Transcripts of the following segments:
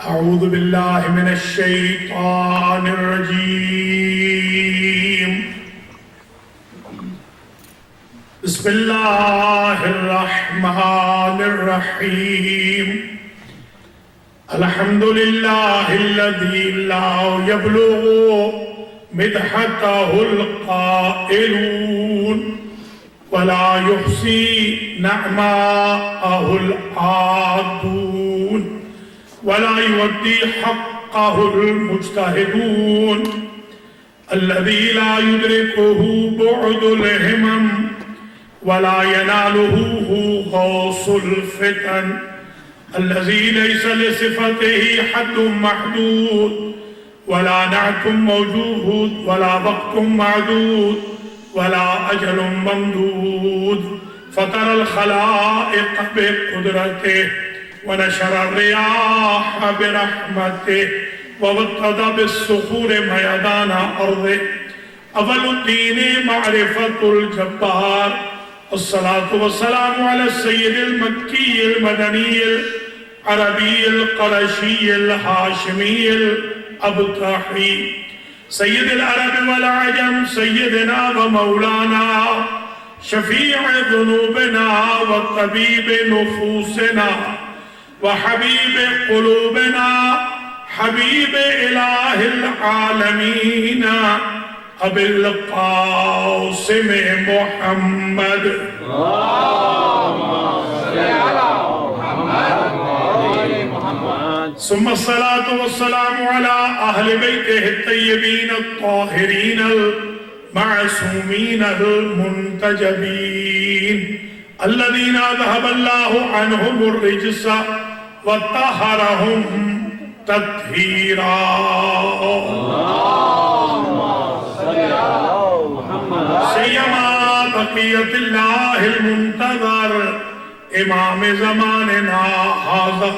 أعوذ بالله من الشيطان الرجيم. بسم الله الرحمن الرحيم. الحمد لله الذي لا يبلغ مدحته القائلون ولا يحصي نعماءه العادون ولا يودي حقه المجتهدون الذي لا يدركه بعد الهمم ولا يناله غوص الفتن الذي ليس لصفته حد محدود ولا نعت موجود ولا وقت معدود ولا أجل ممدود فطر الخلائق بقدرته ونشر الرياح برحمته ووطد بالصخور ميدان أرضه أول الدين معرفة الجبار. الصلاة والسلام على السيد المكي المدني العربي القرشي الهاشمي الأبطحي سيد العرب والعجم سيدنا ومولانا شفيع ذنوبنا وطبيب نفوسنا وحبيب قلوبنا حبيب إله العالمين أبي القاسم محمد. ثم الصلاة والسلام على أهل بيته الطيبين الطاهرين المعصومين المنتجبين الذين أذهب الله عنهم الرجس وطهرهم تطهيرا. سيما بقية الله المنتظر إمام زماننا هذا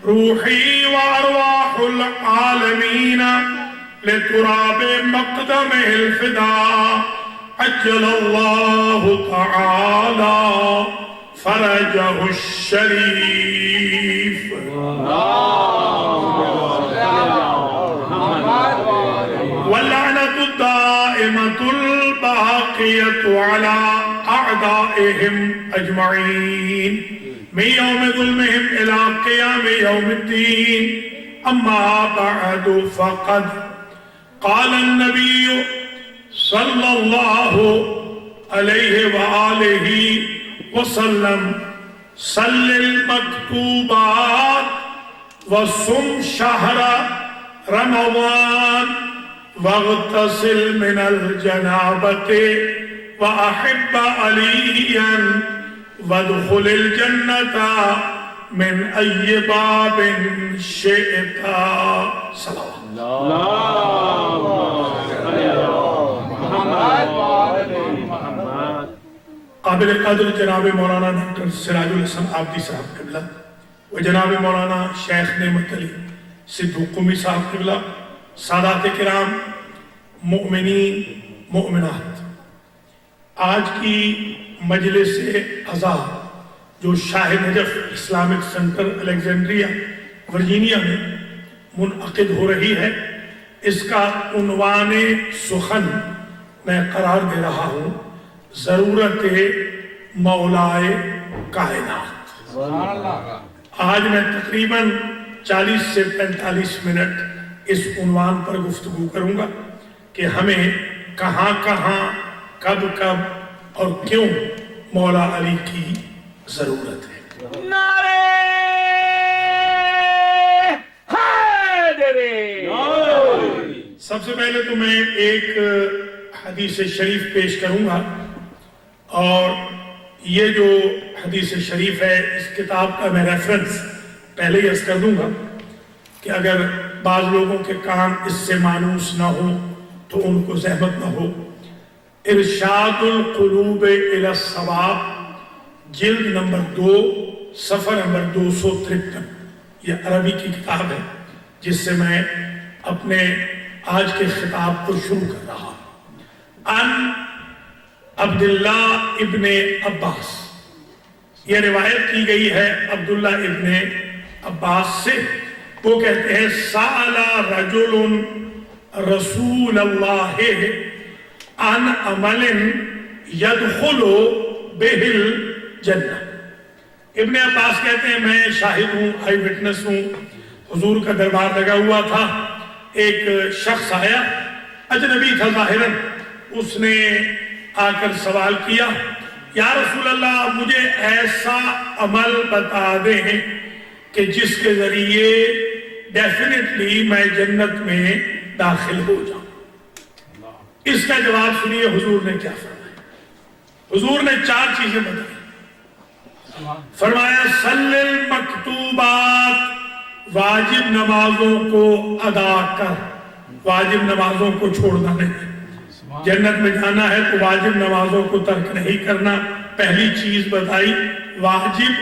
روحي وأرواح العالمين لتراب مقدمه الفداء عجل الله تعالى فرجه الشريف. واللعنة الدائمة الباقية على أعدائهم أجمعين من يوم ظلمهم إلى قيام يوم الدين. أما بعد فقد قال النبي صلى الله عليه وآله وسلم صل المكتوبات وصم شهر رمضان واغتسل من الجنابة وأحب عليا وادخل الجنة من أي باب شئت. صلوات قابل قدر جناب مولانا ڈاکٹر سراج الحسن عابدی صاحب قبلہ و جناب مولانا شیخ نعمت علی سدھو قمی صاحب قبلہ، سادات کرام، مؤمنین مؤمنات، آج کی مجلس عزا جو Shah Najaf Islamic Center Alexandria Virginia میں منعقد ہو رہی ہے، اس کا عنوان سخن میں قرار دے رہا ہوں ضرورت مولائے کائنات. آج میں تقریباً 40 سے 45 منٹ اس عنوان پر گفتگو کروں گا کہ ہمیں کہاں کہاں کب کب اور کیوں مولا علی کی ضرورت ہے. نعرے حیدری. سب سے پہلے تو میں ایک حدیث شریف پیش کروں گا، اور یہ جو حدیث شریف ہے اس کتاب کا میں ریفرنس پہلے ہی عرض کر دوں گا کہ اگر بعض لوگوں کے کام اس سے مانوس نہ ہو تو ان کو زحمت نہ ہو. ارشاد القلوب الی الصواب، جلد نمبر 2، صفحہ نمبر 253. یہ عربی کی کتاب ہے جس سے میں اپنے آج کے خطاب کو شروع کر رہا ہوں. ان عبداللہ ابن عباس، یہ روایت کی گئی ہے عبداللہ ابن عباس سے وہ کہتے ہیں سأل رجل رسول اللہ عن عمل يدخل به الجنہ. ابن عباس کہتے ہیں میں شاہد ہوں، آئی وٹنس ہوں، حضور کا دربار لگا ہوا تھا، ایک شخص آیا، اجنبی تھا ظاہراً، اس نے آ کر سوال کیا یا رسول اللہ مجھے ایسا عمل بتا دیں کہ جس کے ذریعے ڈیفینیٹلی میں جنت میں داخل ہو جاؤں. اس کا جواب سنیے حضور نے کیا فرمایا. حضور نے 4 چیزیں بتائی. فرمایا صلی المکتوبات، واجب نمازوں کو ادا کر، واجب نمازوں کو چھوڑنا نہیں. جنت میں جانا ہے تو واجب نمازوں کو ترک نہیں کرنا. پہلی چیز بتائی واجب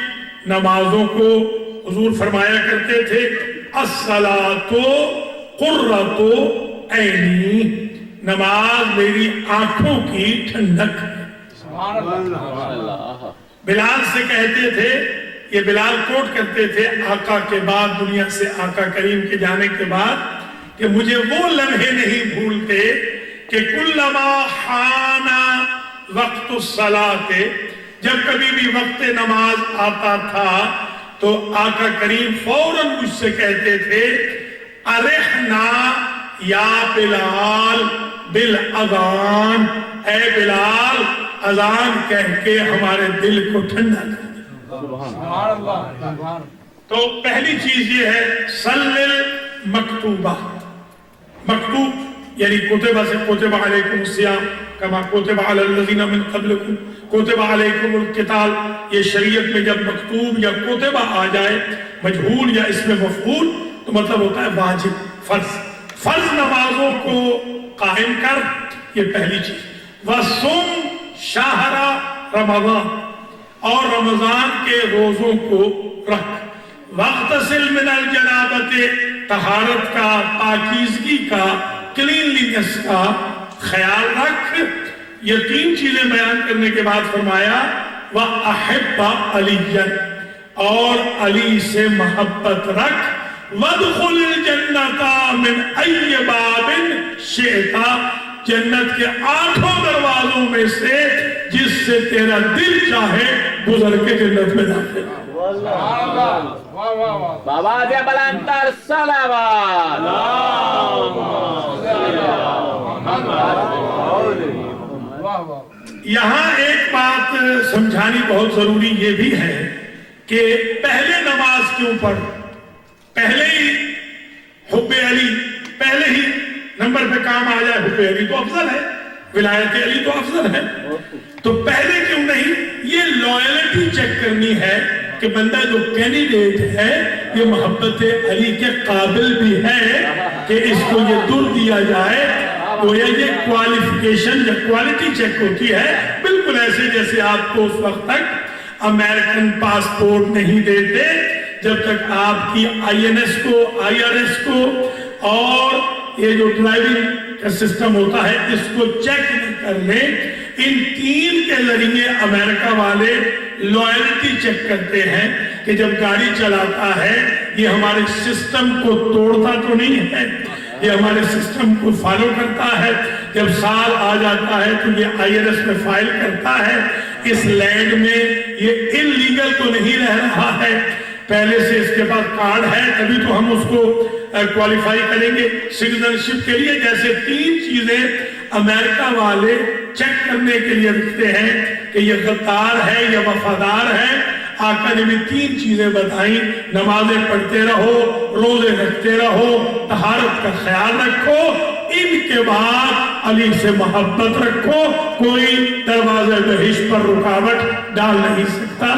نمازوں کو. حضور فرمایا کرتے تھے الصلاۃ قرۃ عینی، نماز میری آنکھوں کی ٹھنڈک ہے. بلال سے کہتے تھے، یہ بلال کوٹ کرتے تھے آقا کے بعد، دنیا سے آقا کریم کے جانے کے بعد، کہ مجھے وہ لمحے نہیں بھولتے کہ کلما حان وقت الصلاۃ، جب کبھی بھی وقت نماز آتا تھا تو آقا کریم فوراً مجھ سے کہتے تھے ارحنا یا بلال بالاذان، اے بلال اذان کہہ کے ہمارے دل کو ٹھنڈا کر دے. تو پہلی چیز یہ ہے صلی المکتوبہ. مکتوب یعنی کتبہ سے کتب علیکم الصیام کما کتب علی الذین من قبلکم کتب علیکم القتال. یہ شریعت میں جب مکتوب یا کتبہ آ جائے مجہول یا اسم مفعول تو مطلب ہوتا ہے واجب، فرض. فرض نمازوں کو قائم کر، یہ پہلی چیز. وَصُمْ شَهْرَ رمضان، اور رمضان کے روزوں کو رکھ. وَاغْتَسِلْ مِنَ الْجَنَابَةِ، طہارت کا، پاکیزگی کا، کلینلینس کا خیال رکھ. یہ 3 چیزیں بیان کرنے کے بعد فرمایا وَأَحِبَّ عَلِيًّا، اور علی سے محبت رکھ. وَادْخُلِ الْجَنَّةَ مِنْ أَيِّ بَابٍ شِئْتَ، جنت کے 8 دروازوں میں سے جس سے تیرا دل چاہے گزر کے جنت میں داخل. بابا جبل انتر صلوات. یہاں ایک بات سمجھانی بہت ضروری یہ بھی ہے کہ پہلے نماز کیوں پڑھ، پہلے ہی حب علی، پہلے ہی نمبر پہ کام آ جائے. حب علی تو افضل ہے، ولایت علی تو افضل ہے، تو پہلے کیوں نہیں؟ یہ لائلٹی چیک کرنی ہے کہ بندہ جو کینڈیڈیٹ ہے یہ محبت علی کے قابل بھی ہے کہ اس کو یہ در دیا جائے. تو یہ کوالیفیکیشن یا کوالٹی چیک ہوتی ہے، بالکل ایسے جیسے آپ کو اس وقت تک امریکن پاسپورٹ نہیں دیتے جب تک آپ کی INS کو، IRS کو اور یہ جو ڈرائیونگ کا سسٹم ہوتا ہے اس کو چیک نہ کر لیں. ان 3 کے ذریعے امریکہ والے لائلٹی چیک کرتے ہیں کہ جب گاڑی چلاتا ہے یہ ہمارے سسٹم کو توڑتا تو نہیں ہے، یہ ہمارے سسٹم کو فالو کرتا ہے. جب سال آ جاتا ہے تو یہ IRS میں فائل کرتا ہے، اس لینڈ میں یہ انلیگل تو نہیں رہ رہا ہے، پہلے سے اس کے پاس کارڈ ہے، تبھی تو ہم اس کو کوالیفائی کریں گے سٹیزنشپ کے لیے. جیسے 3 چیزیں امریکہ والے چیک کرنے کے لیے رکھتے ہیں کہ یہ غدار ہے یا وفادار ہے. آقا نے بھی 3 چیزیں بتائیں، نمازیں پڑھتے رہو، روزے رکھتے رہو، طہارت کا خیال رکھو، ان کے بعد علی سے محبت رکھو. کوئی دروازے بہشت پر رکاوٹ ڈال نہیں سکتا،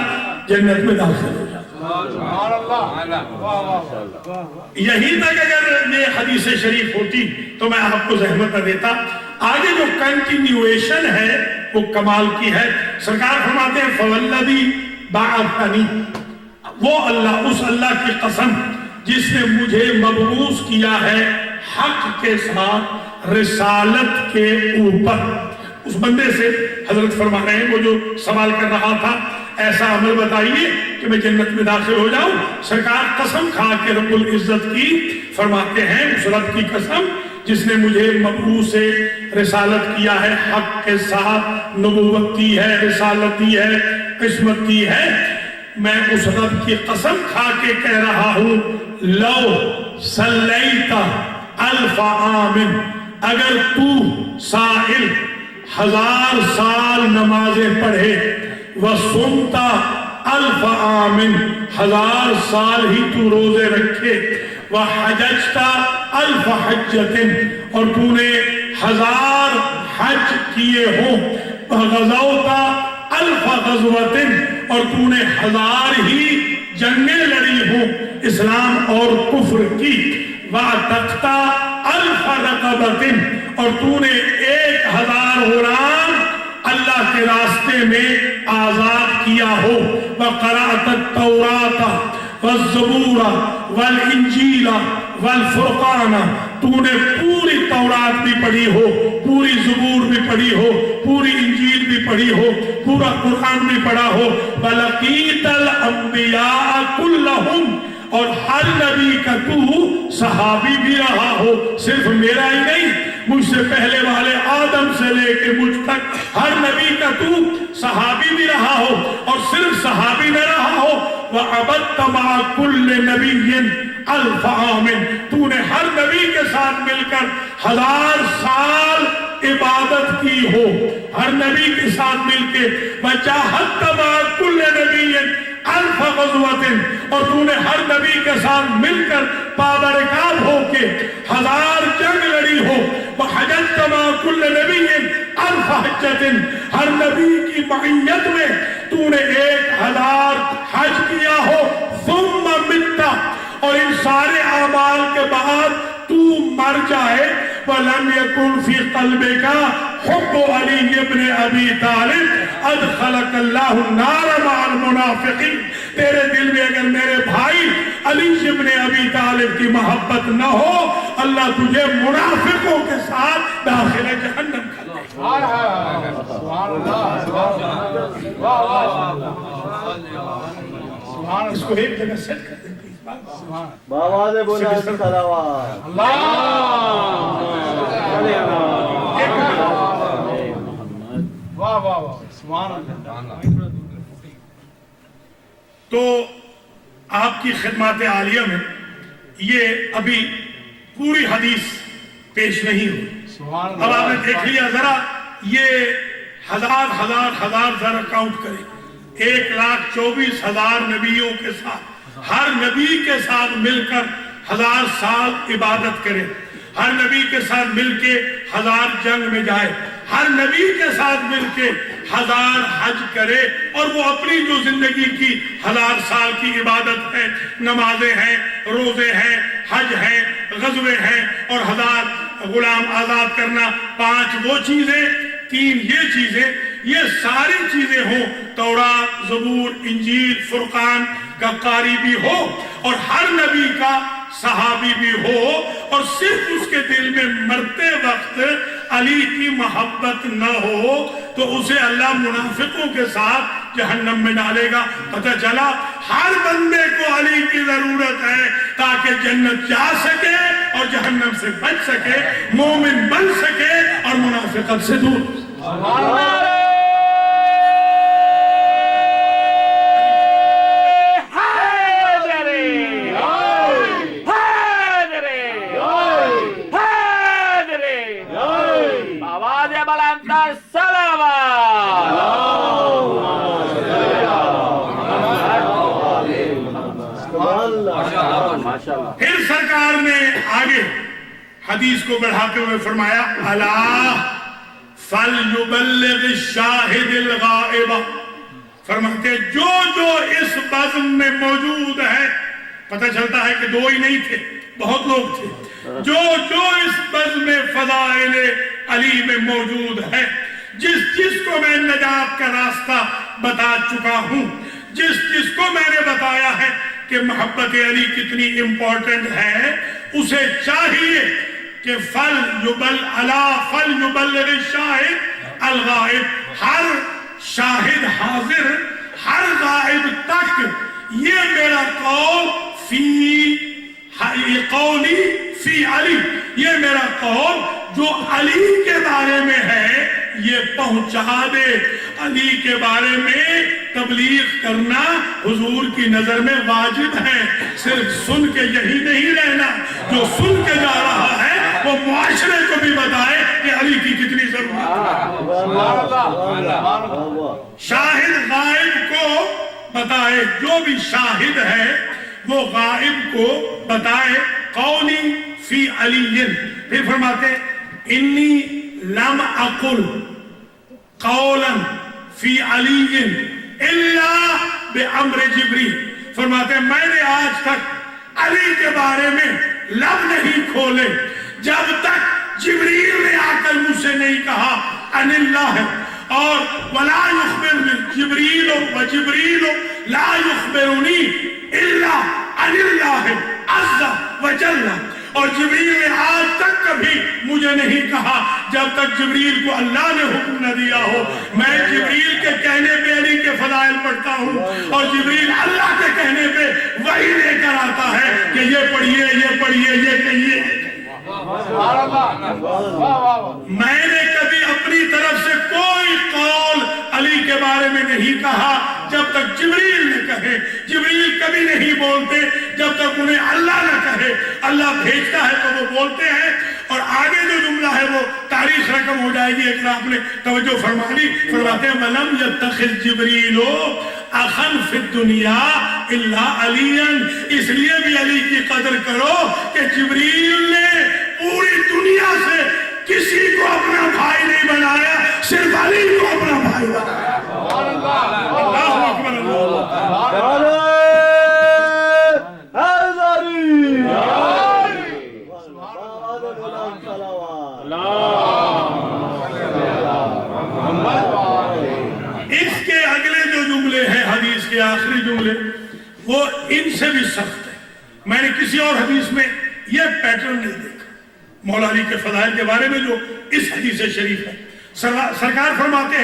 جنت میں داخل ہو جاتا. یہی تک اگر یہ حدیث شریف ہوتی تو میں آپ کو زحمت نہ دیتا. آگے جو کنٹینیویشن ہے وہ کمال کی ہے. سرکار فرماتے ہیں فوالذی بعثنی، وہ اللہ، اس اللہ کی قسم جس نے مجھے مبعوث کیا ہے حق کے ساتھ رسالت کے اوپر. اس بندے سے حضرت فرما رہے ہیں وہ جو سوال کر رہا تھا ایسا عمل بتائیے کہ میں جنت میں داخل ہو جاؤں. سرکار قسم کھا کے رب العزت کی فرماتے ہیں اس رب کی قسم جس نے مجھے مبعوث رسالت کیا ہے، حق کے ساتھ نبوت دی ہے، رسالت دی ہے، قسمت دی ہے، میں اس رب کی قسم کھا کے کہہ رہا ہوں لو صلیت الف عام، اگر تو سائل 1000 سال نمازیں پڑھے، وصمت الف عام 1000 سال ہی تو روزے رکھے، وحججت الف حجت اور تو نے 1000 حج کیے ہوں، وغزوت الف غزوت اور تو نے 1000 ہی جنگیں لڑی ہوں اسلام اور کفر کی، وَعْتَقْتَ الف رقبت اور تو نے 1000 غلام اللہ کے راستے میں آزاد کیا ہو، وَقَرَأْتَ التَّوْرَاةَ والزبور والانجیل والفرقان، تو نے پوری تورات بھی پڑھی ہو، پوری زبور بھی پڑھی ہو، پوری انجیل بھی پڑھی ہو، پورا قرآن بھی پڑھا ہو، وَلَقِيتَ الْأَنْبِيَاءَ كُلَّهُمْ اور ہر نبی کا تو صحابی بھی رہا ہو، صرف میرا ہی نہیں، مجھ سے پہلے والے آدم سے لے کے مجھ تک ہر نبی کا تو صحابی بھی رہا ہو، اور صرف صحابی نہ رہا ہو، وَعَبَدْتَ مَعَ كُلِّ نَبِيٍّ الف عام، تو نے ہر نبی کے ساتھ مل کر 1000 سال عبادت کی ہو، ہر نبی کے ساتھ مل کے، وَجَاهَدْتَ مَعَ كُلِّ نَبِيٍّ الف غزوت اور تو نے ہر نبی کے ساتھ مل کر پابرکاب ہو کے 1000 جنگ لڑی ہو، وحججت مع کل نبی الف حجت ہر نبی کی معیت میں تو نے 1000 حج کیا ہو، ثم مت اور ان سارے اعمال کے بعد تو مر جائے، وَلَمْ يَكُنْ فِي قَلْبِكَ حُبُّ عَلِيِّ بْنِ أَبِي طَالِبٍ أَدْخَلَكَ اللَّهُ النَّارَ مَعَ الْمُنَافِقِينَ، تیرے دل میں اگر میرے بھائی علی ابن ابی طالب کی محبت نہ ہو، اللہ تجھے منافقوں کے ساتھ داخل جہنم کر دے۔ اس کو ایک جگہ سیٹ کر دیں بابا نے بولا صلوات تو آپ کی خدمات عالیہ میں یہ ابھی پوری حدیث پیش نہیں ہوئی، اب آپ نے دیکھ لیا، ذرا یہ ہزار ذرا کاؤنٹ کریں، 1,24,000 نبیوں کے ساتھ ہر نبی کے ساتھ مل کر 1000 سال عبادت کرے، ہر نبی کے ساتھ مل کے 1000 جنگ میں جائے، ہر نبی کے ساتھ مل کے 1000 حج کرے، اور وہ اپنی جو زندگی کی 1000 سال کی عبادت ہے، نمازیں ہیں، روزے ہیں، حج ہیں، غزوے ہیں، اور 1000 غلام آزاد کرنا، 5 وہ چیزیں، 3 یہ چیزیں، یہ ساری چیزیں ہوں، تورات، زبور، انجیل، فرقان کا قاری بھی ہو، اور ہر نبی کا صحابی بھی ہو، اور صرف اس کے دل میں مرتے وقت علی کی محبت نہ ہو، تو اسے اللہ منافقوں کے ساتھ جہنم میں ڈالے گا۔ پتہ چلا ہر بندے کو علی کی ضرورت ہے تاکہ جنت جا سکے اور جہنم سے بچ سکے، مومن بن سکے اور منافقت سے دور۔ پھر سرکار نے آگے حدیث کو بڑھاتے ہوئے فرمایا الا فلیبلغ الشاہد الغائب، فرماتے جو اس بزم میں موجود ہے، پتہ چلتا ہے کہ 2 ہی نہیں تھے، بہت لوگ تھے، جو اس بزم فضائل علی میں موجود ہے، جس کو میں نجات کا راستہ بتا چکا ہوں، جس کو میں نے بتایا ہے کہ محبت علی کتنی امپورٹنٹ ہے، اسے چاہیے کہ فَلْيُبَلِّغِ الشَّاهِدِ الْغَائِبِ، ہر شاہد حاضر ہر غائب تک یہ میرا قول فی علی، یہ میرا قول جو علی کے بارے میں ہے یہ پہنچا دے۔ علی کے بارے میں تبلیغ کرنا حضور کی نظر میں واجب ہے، صرف سن کے یہی نہیں رہنا، جو سن کے جا رہا ہے وہ معاشرے کو بھی بتائے کہ علی کی کتنی ضرورت ہے۔ شاہد غائب کو بتائے، جو بھی شاہد ہے وہ غائب کو بتائے۔ قولی فی علی، پھر فرماتے ہیں انی لم اقل قولا فی علی الا بامر جبریل، فرماتے ہیں میں نے آج تک علی کے بارے میں لب نہیں کھولے جب تک جبریل نے آ کر مجھ سے نہیں کہا ان اللہ ہے، اور ولا یخبرنی جبریل و جبریل لا یخبرنی الا ان اللہ عز وجل، اور جبریل نے آج تک کبھی مجھے نہیں کہا جب تک جبریل کو اللہ نے حکم نہ دیا ہو۔ میں جبریل کے کہنے پہ علی کے فضائل پڑھتا ہوں، اور جبریل اللہ کے کہنے پہ وحی لے کر آتا ہے کہ یہ پڑھیے، یہ پڑھیے، یہ کہیے۔ میں نے کبھی اپنی طرف سے کوئی قول علی کے بارے میں نہیں کہا جب تک جبریل نے کہے۔ جبریل کبھی نہیں بولتے جب تک انہیں اللہ نہ کہے، اللہ بھیجتا ہے تو وہ بولتے ہیں۔ اور آگے جو جملہ ہے وہ تاریخ رقم ہو جائے گی، اگر آپ نے توجہ فرما لی، فرماتے ہیں وَلَمْ يَتَّخِذْ جِبْرِيلُ أَخًا فِي الدُّنْيَا إِلَّا عَلِيًّا، اس لیے بھی علی کی قدر کرو کہ جبریل نے پوری دنیا سے کسی کو اپنا بھائی نہیں بنایا، صرف علی کو اپنا بھائی بنایا۔ اللہ اکبر، اس کے اگلے جو جملے ہیں حدیث کے آخری جملے وہ ان سے بھی سخت ہے۔ میں نے کسی اور حدیث میں یہ پیٹرن نہیں دیکھا مولا علی کے فضائل کے بارے میں جو اس حدیث شریف ہے۔ سرکار فرماتے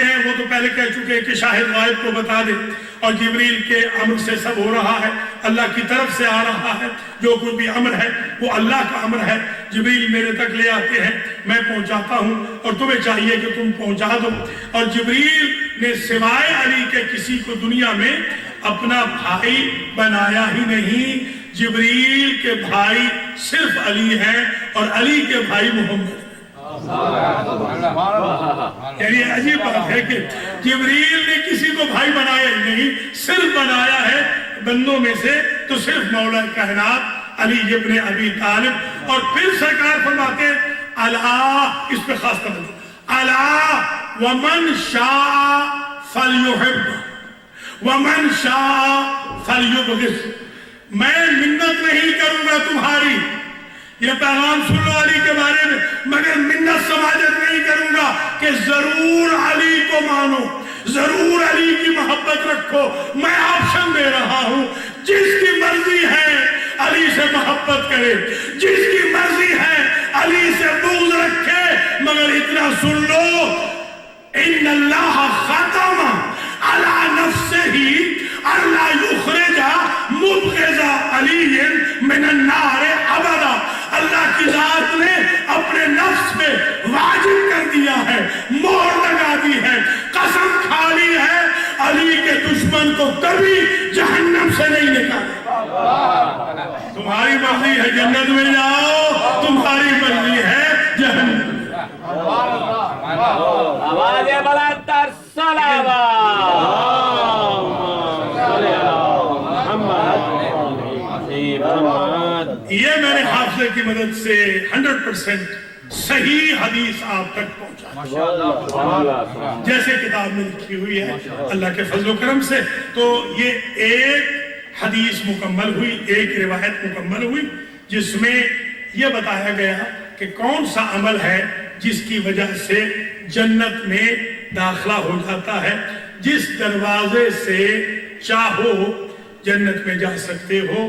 ہیں وہ تو پہلے کہہ چکے کہ شاہد غائب کو بتا دے، اور جبریل کے امر سے سب ہو رہا ہے، اللہ کی طرف سے آ رہا ہے، جو کوئی بھی امر ہے وہ اللہ کا امر ہے۔ جبریل میرے تک لے آتے ہیں، میں پہنچاتا ہوں، اور تمہیں چاہیے کہ تم پہنچا دو۔ اور جبریل نے سوائے علی کے کسی کو دنیا میں اپنا بھائی بنایا ہی نہیں۔ جبریل کے بھائی صرف علی ہیں، اور علی کے بھائی محمد۔ یعنی عجیب بات ہے کہ جبریل نے کسی کو بھائی بنایا ہی نہیں، صرف بنایا ہے بندوں میں سے تو صرف مولا کائنات علی ابن ابی طالب۔ اور پھر سرکار فرماتے ہیں الا، اس پہ خاص توجہ، الا ومن شاء فلیحب ومن شاء فلیبغض، میں منت نہیں کروں گا تمہاری، یہ پیغام سن لو علی کے بارے میں، مگر منت سماجت نہیں کروں گا کہ ضرور علی کو مانو، ضرور علی کی محبت رکھو۔ میں آپشن دے رہا ہوں، جس کی مرضی ہے علی سے محبت کرے، جس کی مرضی ہے علی سے بغض رکھے، مگر اتنا سن لو ان اللہ ختم علی نفسہ اللہ یخرج مبغض علی من النار ابدا، اللہ کی ذات نے اپنے نفس پہ واجب کر دیا ہے، مہر لگا دی ہے، قسم کھا لی ہے، علی کے دشمن کو کبھی جہنم سے نہیں نکالے۔ تمہاری مرضی ہے جنت میں جاؤ، تمہاری مرضی ہے جہنم۔ آواز بلند تر صلوات۔ یہ میں نے حافظے کی مدد سے 100% صحیح حدیث آپ تک پہنچا جیسے کتاب میں لکھی ہوئی ہے اللہ کے فضل و کرم سے۔ تو یہ ایک حدیث مکمل ہوئی، ایک روایت مکمل ہوئی جس میں یہ بتایا گیا کہ کون سا عمل ہے جس کی وجہ سے جنت میں داخلہ ہو جاتا ہے، جس دروازے سے چاہو جنت میں جا سکتے ہو۔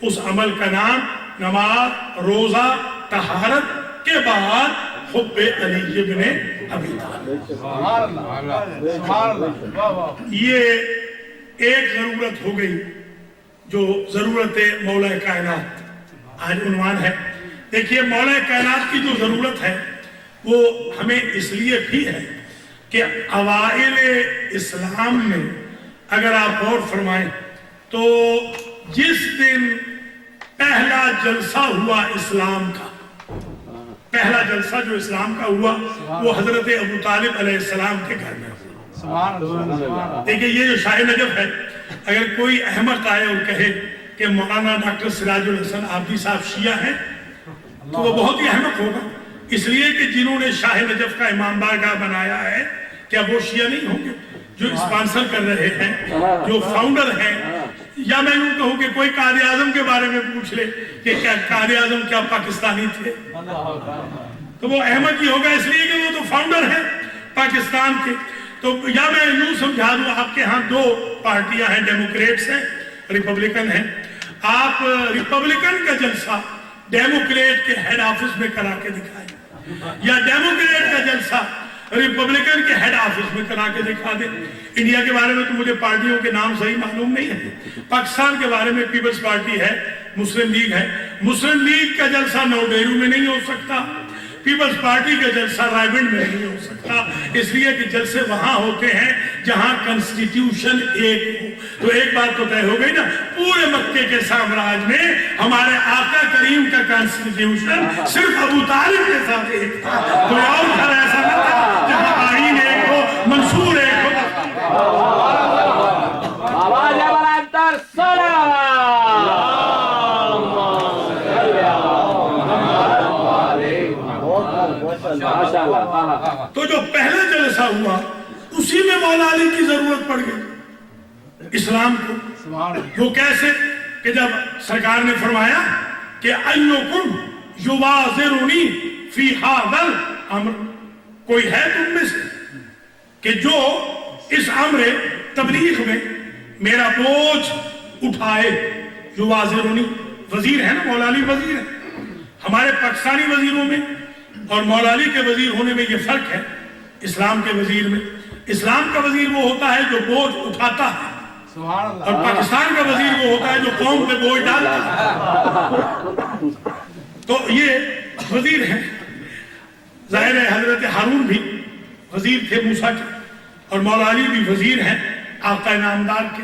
اس عمل کا نام نماز، روزہ، طہارت کے بعد حب علی ابن ابی طالب۔ یہ ایک ضرورت ہو گئی جو ضرورت مولا کائنات آج عنوان ہے. دیکھیے مولا کائنات کی جو ضرورت ہے وہ ہمیں اس لیے بھی ہے کہ اوائل اسلام میں اگر آپ غور فرمائیں تو جس دن پہلا جلسہ ہوا اسلام کا، پہلا جلسہ جو اسلام کا ہوا وہ حضرت ابو طالب علیہ السلام کے گھر میں ہوا. دیکھیں یہ جو شاہ نجف ہے، اگر کوئی احمق آئے اور کہے کہ مولانا ڈاکٹر سراج الحسن عابدی صاحب شیعہ ہیں تو وہ بہت ہی احمق ہوگا، اس لیے کہ جنہوں نے شاہ نجف کا امام بارگاہ بنایا ہے کیا وہ شیعہ نہیں ہوں گے؟ جو اسپانسر کر رہے ہیں، جو فاؤنڈر ہیں، یا میں یوں کہوں کہ کوئی قائد اعظم کے بارے میں پوچھ لے کہ کیا قائد اعظم کیا پاکستانی تھے، تو وہ احمد ہی ہوگا، اس لیے کہ وہ تو فاؤنڈر ہیں پاکستان کے. تو یا میں یوں سمجھا دوں آپ کے ہاں دو پارٹیاں ہیں، ڈیموکریٹس ہیں، ریپبلکن ہیں. آپ ریپبلکن کا جلسہ ڈیموکریٹ کے ہیڈ آفس میں کرا کے دکھائیں، یا ڈیموکریٹ کا جلسہ ریپبلکن کے ہیڈ آفس میں کرا کے دکھا دیں. انڈیا کے بارے میں تو مجھے پارٹیوں کے نام صحیح معلوم نہیں ہے. پاکستان کے بارے میں پیپلز پارٹی ہے، مسلم لیگ ہے. مسلم لیگ کا جلسہ نو ڈیرو میں نہیں ہو سکتا، پیپلز پارٹی کا جلسہ رائبنڈ میں نہیں ہو سکتا، اس لیے کہ جلسے وہاں ہوتے ہیں جہاں کنسٹیٹیوشن ایک ہو. تو ایک بات تو طے ہو گئی نا، پورے مکے کے سامراج میں ہمارے آقا کریم کا کنسٹیٹیوشن صرف ابو طالب کے ساتھ ایک تھا، کوئی اور گھر ایسا نہ تھا جہاں آئین ایک ہو، منصور ایک ہو. آواز بلند تر صلوات. تو جو پہلا جلسہ ہوا اسی میں مولا علی کی ضرورت پڑ گئی اسلام کو. وہ کیسے کہ جب سرکار نے فرمایا کہ ایکم یوازرنی فی ھذا الامر، کوئی ہے تم میں سے کہ جو اس امر تبلیغ میں میرا بوجھ اٹھائے. یوازرنی وزیر ہے نا، مولا علی وزیر ہے. ہمارے پاکستانی وزیروں میں اور مولا علی کے وزیر ہونے میں یہ فرق ہے. اسلام کے وزیر میں، اسلام کا وزیر وہ ہوتا ہے جو بوجھ اٹھاتا ہے، اور پاکستان کا وزیر وہ ہوتا ہے جو قوم پہ بوجھ ڈالتا ہے. تو یہ وزیر ہیں. ظاہر ہے حضرت ہارون بھی وزیر تھے موسیٰ کے، اور مولا علی بھی وزیر ہیں آقا نامدار کے.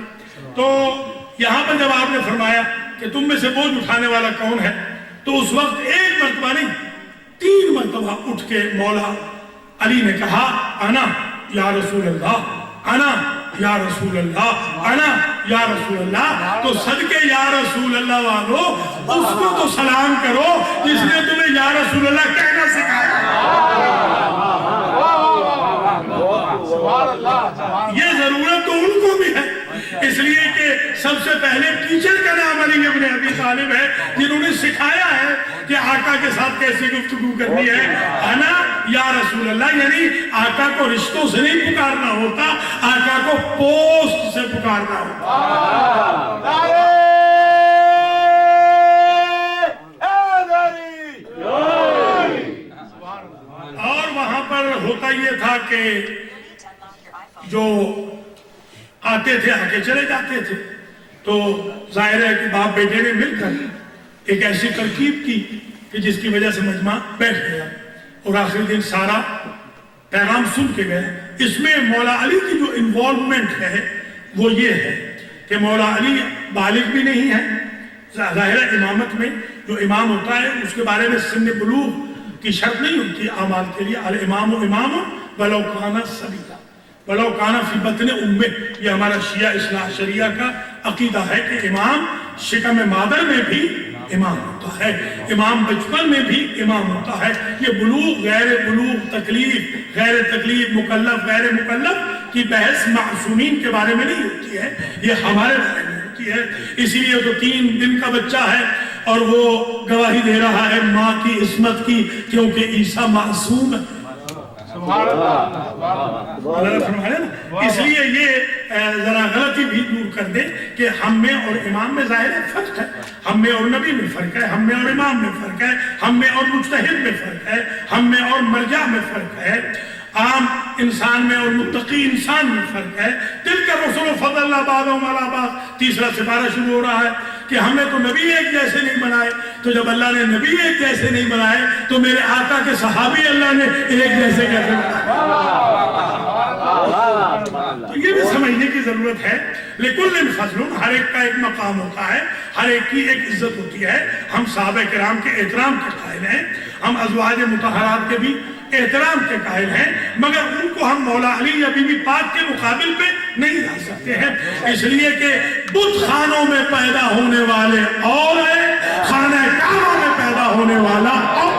تو یہاں پر جب آپ نے فرمایا کہ تم میں سے بوجھ اٹھانے والا کون ہے، تو اس وقت ایک مرتبہ نہیں 3 مرتبہ اٹھ کے مولا علی نے کہا انا یا رسول اللہ، انا یا رسول اللہ، انا یا رسول اللہ. تو صدقے یا رسول اللہ والو اس کو تو سلام کرو جس نے تمہیں یا رسول اللہ کہنا سکھایا. یہ ضرورت تو ان کو بھی ہے، اس لیے کہ سب سے پہلے ٹیچر کا نام علی ابن ابی طالب ہے، جنہوں نے سکھایا ہے کہ آقا کے ساتھ کیسے گفتگو کرنی ہے. انا یا رسول اللہ، یعنی آقا کو رشتوں سے نہیں پکارنا ہوتا، آقا کو پوسٹ سے پکارنا ہوتا. اور وہاں پر ہوتا یہ تھا کہ جو آتے تھے آگے چلے جاتے تھے. تو ظاہر ہے کہ باپ بیٹے نے مل کر ایک ایسی ترکیب کی کہ جس کی وجہ سے مجمع بیٹھ گیا اور آخری دن سارا پیغام سن کے گئے. اس میں مولا علی کی جو انوالومنٹ ہے وہ یہ ہے کہ مولا علی بالغ بھی نہیں ہے. ظاہر ہے امامت میں جو امام ہوتا ہے اس کے بارے میں سن بلوغ کی شرط نہیں ہوتی اعمال کے لیے. الامام امام ولو کان صغیرا ولو کان فی بطن امہ. یہ ہمارا شیعہ اصلاح شریعہ کا عقیدہ ہے کہ امام شکم مادر میں بھی امام ہوتا ہے، امام بچپن میں بھی امام ہوتا ہے. یہ بلوغ غیر بلوغ، تکلیف غیر تکلیف، مکلف غیر مکلف کی بحث معصومین کے بارے میں نہیں ہوتی ہے، یہ ہمارے بارے میں ہوتی ہے. اسی لیے تو 3 دن کا بچہ ہے اور وہ گواہی دے رہا ہے ماں کی عصمت کی، کیونکہ عیسیٰ معصوم ہے. اس لیے یہ ذرا غلطی بھی دور کر دے کہ ہم میں اور امام میں ظاہر فرق ہے، ہم میں اور نبی میں فرق ہے، ہم میں اور امام میں فرق ہے، ہم میں اور مجتہد میں فرق ہے، ہم میں اور مرجع میں فرق ہے، عام انسان میں اور متقی انسان میں فرق ہے. تلک الرسل فضلنا بعضهم علی بعض، تیسرا سپارہ شروع ہو رہا ہے. کہ ہمیں تو نبی ایک جیسے نہیں بنائے. تو جب اللہ نے نبی ایک جیسے نہیں بنائے تو میرے آقا کے صحابی اللہ نے ایک جیسے کیسے بنائے؟ تو یہ بھی سمجھنے کی ضرورت ہے. لِكُلٍّ فَضْلٌ، ہر ایک کا ایک مقام ہوتا ہے، ہر ایک کی ایک عزت ہوتی ہے. ہم صحابہ کرام کے احترام کے قائل ہیں، ہم ازواج مطہرات کے بھی احترام کے قائل ہیں، مگر ان کو ہم مولا علی یا بی بی پاک کے مقابل پہ نہیں لا سکتے ہیں، اس لیے کہ بت خانوں میں پیدا ہونے والے اور ہیں، خانہ کعبہ میں پیدا ہونے والا اور.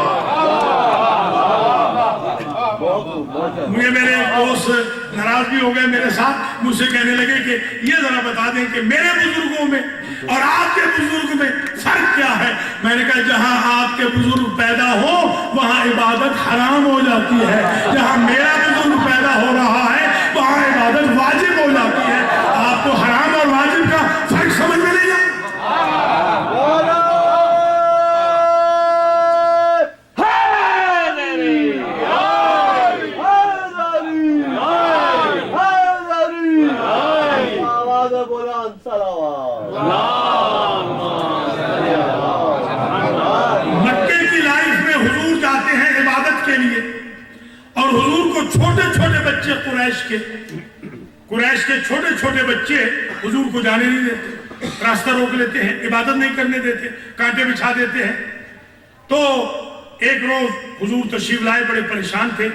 مجھے میرے دوست ناراض بھی ہو گئے میرے ساتھ، مجھ سے کہنے لگے کہ یہ ذرا بتا دیں کہ میرے بزرگوں میں اور آپ کے بزرگ میں فرق کیا ہے. میں نے کہا جہاں آپ کے بزرگ پیدا ہو وہاں عبادت حرام ہو جاتی ہے، جہاں میرا بزرگ پیدا ہو رہا ہے وہاں عبادت واجب ہو جاتی ہے. آپ کو حرام اور واجب کا فرق سمجھ میں نہیں آتا. مکے کی لائف میں حضور جاتے ہیں عبادت کے لیے، اور حضور کو چھوٹے چھوٹے بچے قریش کے چھوٹے چھوٹے بچے حضور کو جانے نہیں دیتے، راستہ روک لیتے ہیں، عبادت نہیں کرنے دیتے، کانٹے بچھا دیتے ہیں. تو ایک روز حضور تشریف لائے، بڑے پریشان تھے.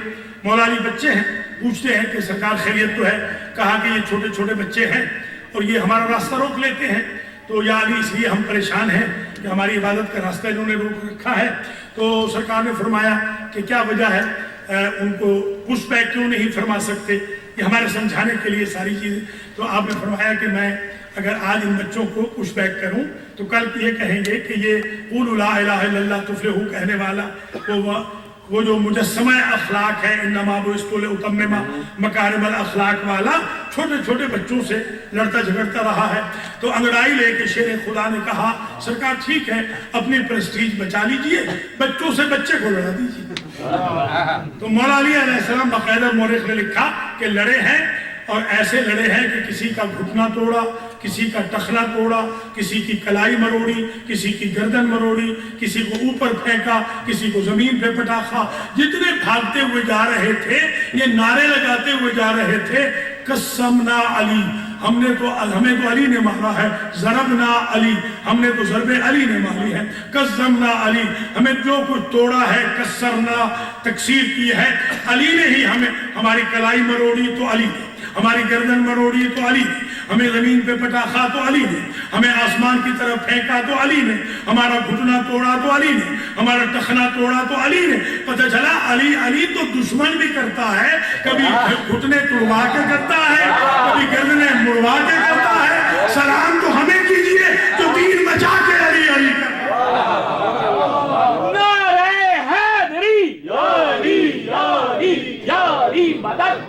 مولا علی بچے ہیں، پوچھتے ہیں کہ سرکار خیریت تو ہے؟ کہا کہ یہ چھوٹے چھوٹے بچے ہیں اور یہ ہمارا راستہ روک لیتے ہیں. تو یا علی اس لیے ہم پریشان ہیں کہ ہماری عبادت کا راستہ انہوں نے روک رکھا ہے. تو سرکار نے فرمایا کہ کیا وجہ ہے، ان کو پش بیک کیوں نہیں فرما سکتے؟ یہ ہمارے سمجھانے کے لیے ساری چیزیں. تو آپ نے فرمایا کہ میں اگر آج ان بچوں کو پش بیک کروں تو کل یہ کہیں گے کہ یہ قولوا لا الہ الا اللہ تفلحوا کہنے والا وہ جو مجسمہ اخلاق ہے، انما بعثت لاتمم مکارم الاخلاق والا، چھوٹے چھوٹے بچوں سے لڑتا جھگڑتا رہا ہے. تو انگڑائی لے کے شیر خدا نے کہا سرکار ٹھیک ہے، اپنی پریسٹیج بچا لیجئے، بچوں سے بچے کو لڑا دیجئے. تو مولا علی علیہ السلام باقاعدہ مورخ نے لکھا کہ لڑے ہیں، اور ایسے لڑے ہیں کہ کسی کا گھٹنا توڑا، کسی کا ٹخنا توڑا، کسی کی کلائی مروڑی، کسی کی گردن مروڑی، کسی کو اوپر پھینکا، کسی کو زمین پہ پٹاخا. جتنے بھاگتے ہوئے جا رہے تھے یہ نعرے لگاتے ہوئے جا رہے تھے قسمنا علی، ہمیں تو علی نے مارا ہے، ضربنا علی، ہم نے تو ضرب علی نے ماری ہے، قسمنا علی، ہمیں جو کچھ توڑا ہے، کسرنا تکسیر کی ہے علی نے ہی. ہمیں ہماری کلائی مروڑی تو علی نے، ہماری گردن مروڑی تو علی نے، ہمیں زمین پہ پٹاخا تو علی نے، ہمیں آسمان کی طرف پھینکا تو علی نے، ہمارا گھٹنا توڑا تو علی نے، ہمارا ٹخنا توڑا تو علی نے. پتہ چلا علی تو دشمن بھی کرتا ہے، کبھی گھٹنے توڑوا کے کرتا ہے، کبھی گردنے مڑوا کے کرتا ہے. سلام تو ہمیں کیجئے جو دین بچا کے علی علی کرتا ہے. نعرہ حیدری یا علی یا علی یا علی مدد.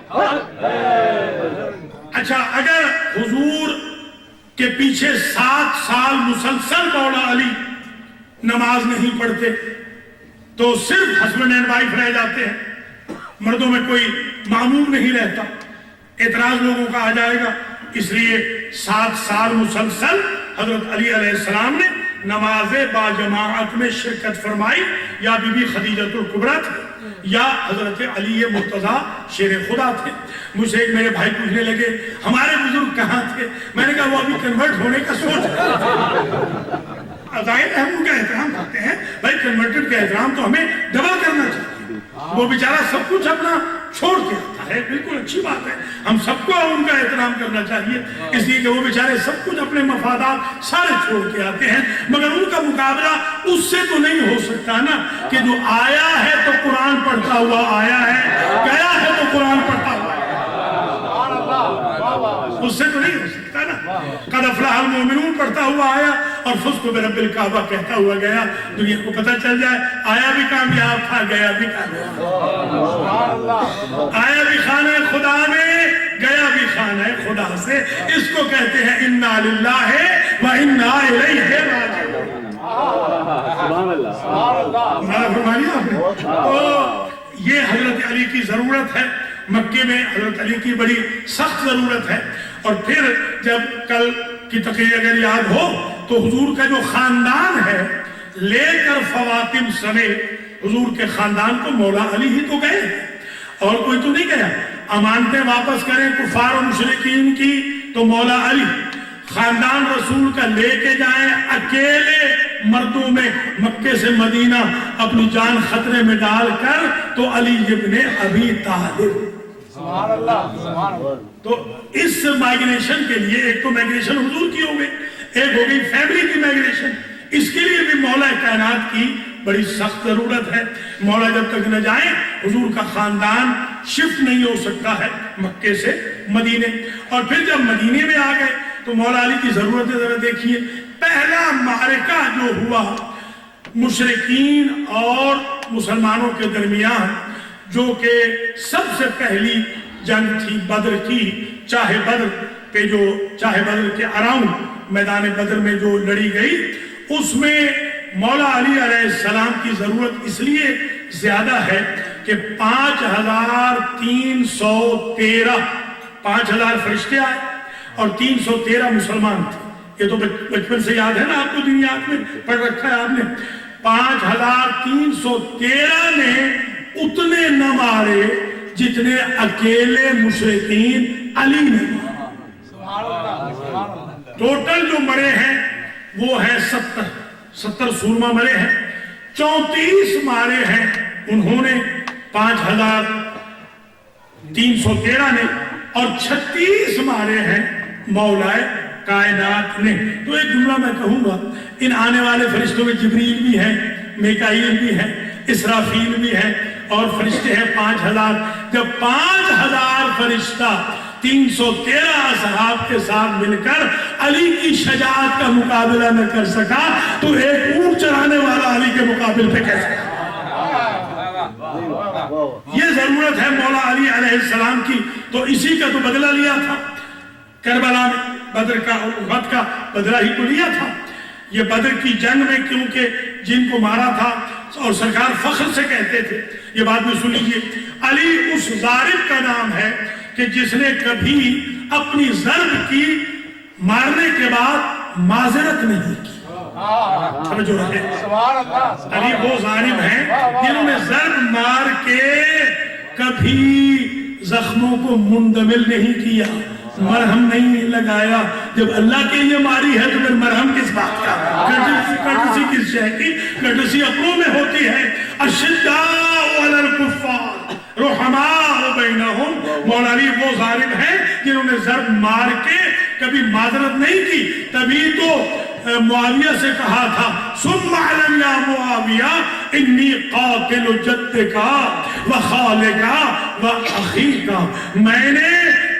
اچھا، اگر حضور کے پیچھے 7 سال مسلسل مولا علی نماز نہیں پڑھتے تو صرف ہسبینڈ اینڈ وائف رہ جاتے ہیں، مردوں میں کوئی معموم نہیں رہتا، اعتراض لوگوں کا آ جائے گا. اس لیے 7 سال مسلسل حضرت علی علیہ السلام نے نماز با جماعت میں شرکت فرمائی. یا بی بی خدیجۃ الکبریٰ تھے یا حضرت علی مرتضیٰ شیر خدا تھے. مجھ سے ایک میرے بھائی پوچھنے لگے ہمارے بزرگ کہاں تھے؟ میں نے کہا وہ ابھی کنورٹ ہونے کا سوچ رہے تھے. ظاہر ہے ہم ان کا احترام کرتے ہیں، بھائی کنورٹڈ کا احترام تو ہمیں ڈبل کرنا چاہیے. وہ بیچارہ سب کچھ اپنا چھوڑ کے آتا ہے، بالکل اچھی بات ہے، ہم سب کو ان کا احترام کرنا چاہیے، اس لیے کہ وہ بیچارے سب کچھ اپنے مفادات سارے چھوڑ کے آتے ہیں. مگر ان کا مقابلہ اس سے تو نہیں ہو سکتا نا کہ جو آیا ہے تو قرآن پڑھتا ہوا آیا ہے، گیا ہے تو قرآن پڑھتا ہوا ہے. اس سے تو نہیں ہو سکتا نا. قد افلح المؤمنون پڑھتا ہوا آیا اور فزت برب الکعبہ کہتا ہوا گیا. دنیا کو پتہ چل جائے آیا بھی کامیاب تھا، گیا بھی کامیاب، آیا بھی خانہ خدا میں، گیا بھی خانہ خدا سے. اس کو کہتے ہیں انا للہ و انا الیہ راجعون. تو یہ حضرت علی کی ضرورت ہے. مکے میں حضرت علی کی بڑی سخت ضرورت ہے. اور پھر جب کل کی تقریر اگر یاد ہو تو حضور کا جو خاندان ہے لے کر فواطم سمیت حضور کے خاندان کو مولا علی ہی تو گئے اور کوئی تو نہیں گیا. امانتیں واپس کریں کفار و مشرکین کی تو مولا علی. خاندان رسول کا لے کے جائیں اکیلے مردوں میں مکے سے مدینہ اپنی جان خطرے میں ڈال کر تو علی ابن ابی طالب. سبحان اللہ سبحان اللہ. تو اس مائگریشن کے لیے ایک تو مائگریشن حضور کی ہو گئی, ایک ہو گئی فیملی کی مائگریشن. اس کے لیے بھی مولا کائنات کی بڑی سخت ضرورت ہے. مولا جب تک نہ جائیں حضور کا خاندان شفٹ نہیں ہو سکتا ہے مکے سے مدینے. اور پھر جب مدینے میں آ گئے تو مولا علی کی ضرورت ہے. ذرا دیکھیے پہلا معرکہ جو ہوا مشرکین اور مسلمانوں کے درمیان, جو کہ سب سے پہلی جنگ تھی بدر کی, چاہے بدر کے اراؤنڈ میدان بدر میں جو لڑی گئی, اس میں مولا علی علیہ السلام کی ضرورت اس لیے زیادہ ہے کہ 5,000 فرشتے آئے اور 313 مسلمان تھے. یہ تو بچپن سے یاد ہے نا آپ کو, دنیات میں پڑھ رکھا ہے آپ نے. 5,313 نے اتنے نہ مارے جتنے اکیلے مشرکین علی نے مارے. ٹوٹل جو مرے ہیں وہ ہیں 70 سورما مرے ہیں. 34 مارے ہیں انہوں نے 5,313 نے, اور 36 مارے ہیں مولا کائنات نے. تو ایک جملہ میں کہوں گا, ان آنے والے فرشتوں میں جبریل بھی ہیں, میکائیل بھی ہیں, اسرافیل بھی ہیں, اور فرشتے ہیں 5,000. جب 5,000 فرشتہ 313 اصحاب کے ساتھ مل کر علی کی شجاعت کا مقابلہ نہ کر سکا تو ایک اونٹ چڑھانے والا علی کے مقابل پہ کیسے؟ یہ ضرورت ہے مولا علی علیہ السلام کی. تو اسی کا تو بدلہ لیا تھا کربلا میں, بدر کا احد کا بدلہ ہی تو لیا تھا. یہ بدر کی جنگ میں کیونکہ جن کو مارا تھا اور سرکار فخر سے کہتے تھے, یہ بات میں سن لیجیے, علی اس ضارب کا نام ہے کہ جس نے کبھی اپنی ضرب کی مارنے کے بعد معذرت نہیں کی. سمجھو رہے, علی وہ ضارب ہیں جنہوں نے ضرب مار کے کبھی زخموں کو مندمل نہیں کیا, مرہم نہیں لگایا. جب اللہ کے لیے ماری ہے تو پھر مرہم کس بات کا, کٹسی کس شے کی, کٹسی اپنوں میں ہوتی ہے. اشداء علی الکفار رحماء بینہم. مولا علی وہ ظالم ہیں جنہوں نے ضرب مار کے کبھی معذرت نہیں کی. تبھی تو معاویہ سے کہا تھا ثم اعلم یا معاویہ انی قاتل جدکا وخالکا واخیکا. میں نے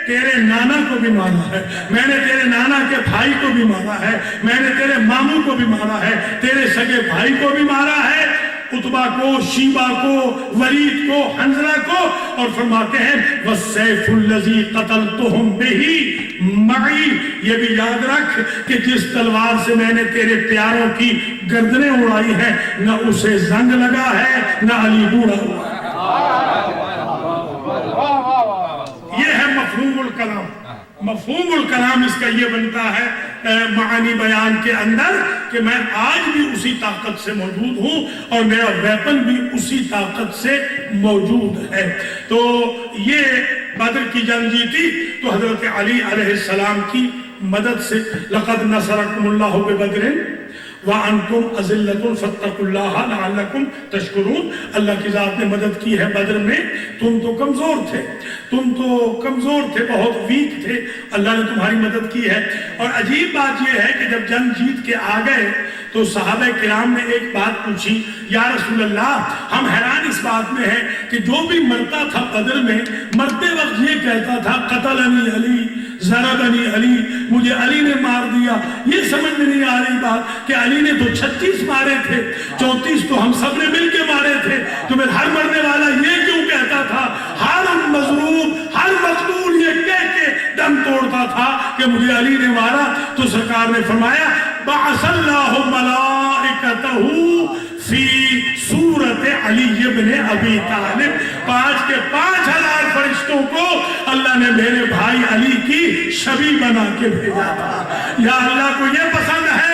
تیرے نانا کو بھی مارا ہے, میں نے تیرے نانا کے بھائی کو بھی مارا ہے, میں نے تیرے ماموں کو بھی مارا ہے, تیرے سگے بھائی کو بھی مارا ہے, عتبہ کو, شیبہ کو, ولید کو, حنظلہ کو. اور فرماتے ہیں وَالسَّيْفُ الَّذِي قَتَلْتُهُمْ بِهِ مَعِي. یہ بھی یاد رکھ کہ جس تلوار سے میں نے تیرے پیاروں کی گردنیں اڑائی ہیں نہ اسے زنگ لگا ہے نہ علی بوڑھا ہوا ہے. یہ ہے مفہوم الکلام. مفہوم الکلام اس کا یہ بنتا ہے معانی بیان کے اندر کہ میں آج بھی اسی طاقت سے موجود ہوں اور میرا ویپن بھی اسی طاقت سے موجود ہے. تو یہ بدر کی جنگ جیتی تو حضرت علی علیہ السلام کی مدد سے لقد نصرکم اللہ ببدر وَأَنْتُمْ أَذِلَّةٌ فَاتَّقُوا اللَّهَ لَعَلَّكُمْ تَشْكُرُونَ. اللہ کی ذات نے مدد کی ہے بدر میں. تم تو کمزور تھے, بہت ویک تھے, اللہ نے تمہاری مدد کی ہے. اور عجیب بات یہ ہے کہ جب جنگ جیت کے آ گئے تو صحابہ کرام نے ایک بات پوچھی, یا رسول اللہ ہم حیران اس بات میں ہیں کہ جو بھی مرتا تھا بدر میں مرتے وقت یہ کہتا تھا قتلنی علی ضربنی علی, مجھے علی نے مار دیا. یہ سمجھ میں نہیں آ رہی بات کہ علی نے تو 36 مارے تھے, 34 تو ہم سب نے مل کے مارے تھے, تو پھر ہر مرنے والا یہ کیوں کہتا تھا, ہر مظلوم ہر مقتول یہ کہہ کے دم توڑتا تھا کہ مجھے علی نے مارا. تو سرکار نے فرمایا بعث اللہ ملائکتہ فی صورت علی ابن ابی طالب. 5,000 فرشتوں کو اللہ نے میرے بھائی علی کی شبیہ بنا کے بھیجا تھا. یا اللہ کو یہ پسند ہے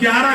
11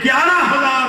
11,000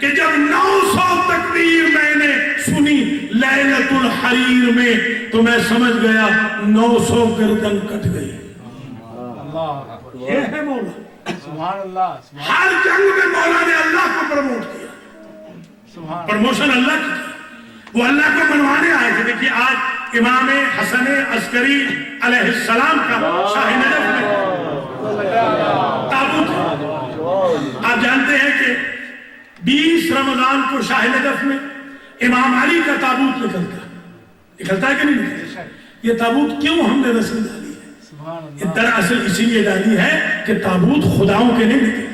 کہ جب 900 تکبیر میں نے سنی لیلۃ الحریر میں تو میں سمجھ گیا 900 گردن کٹ گئی. یہ ہے مولا. سبحان اللہ. ہر جنگ میں مولا نے اللہ کو پروموٹ کیا. پروموشن اللہ کی. وہ اللہ کو منوانے آئے تھے. دیکھیے آج امام حسن عسکری علیہ السلام کا شاہ نجف میں تابوت ہے. آپ جانتے ہیں کہ 20 رمضان کو شاہ نجف میں امام علی کا تابوت نکلتا ہے کہ نہیں نکلتا؟ یہ تابوت کیوں ہم نے رسم ڈالی ہے؟ یہ دراصل اسی لیے ڈالی ہے کہ تابوت خداؤں کے نہیں نکلتے.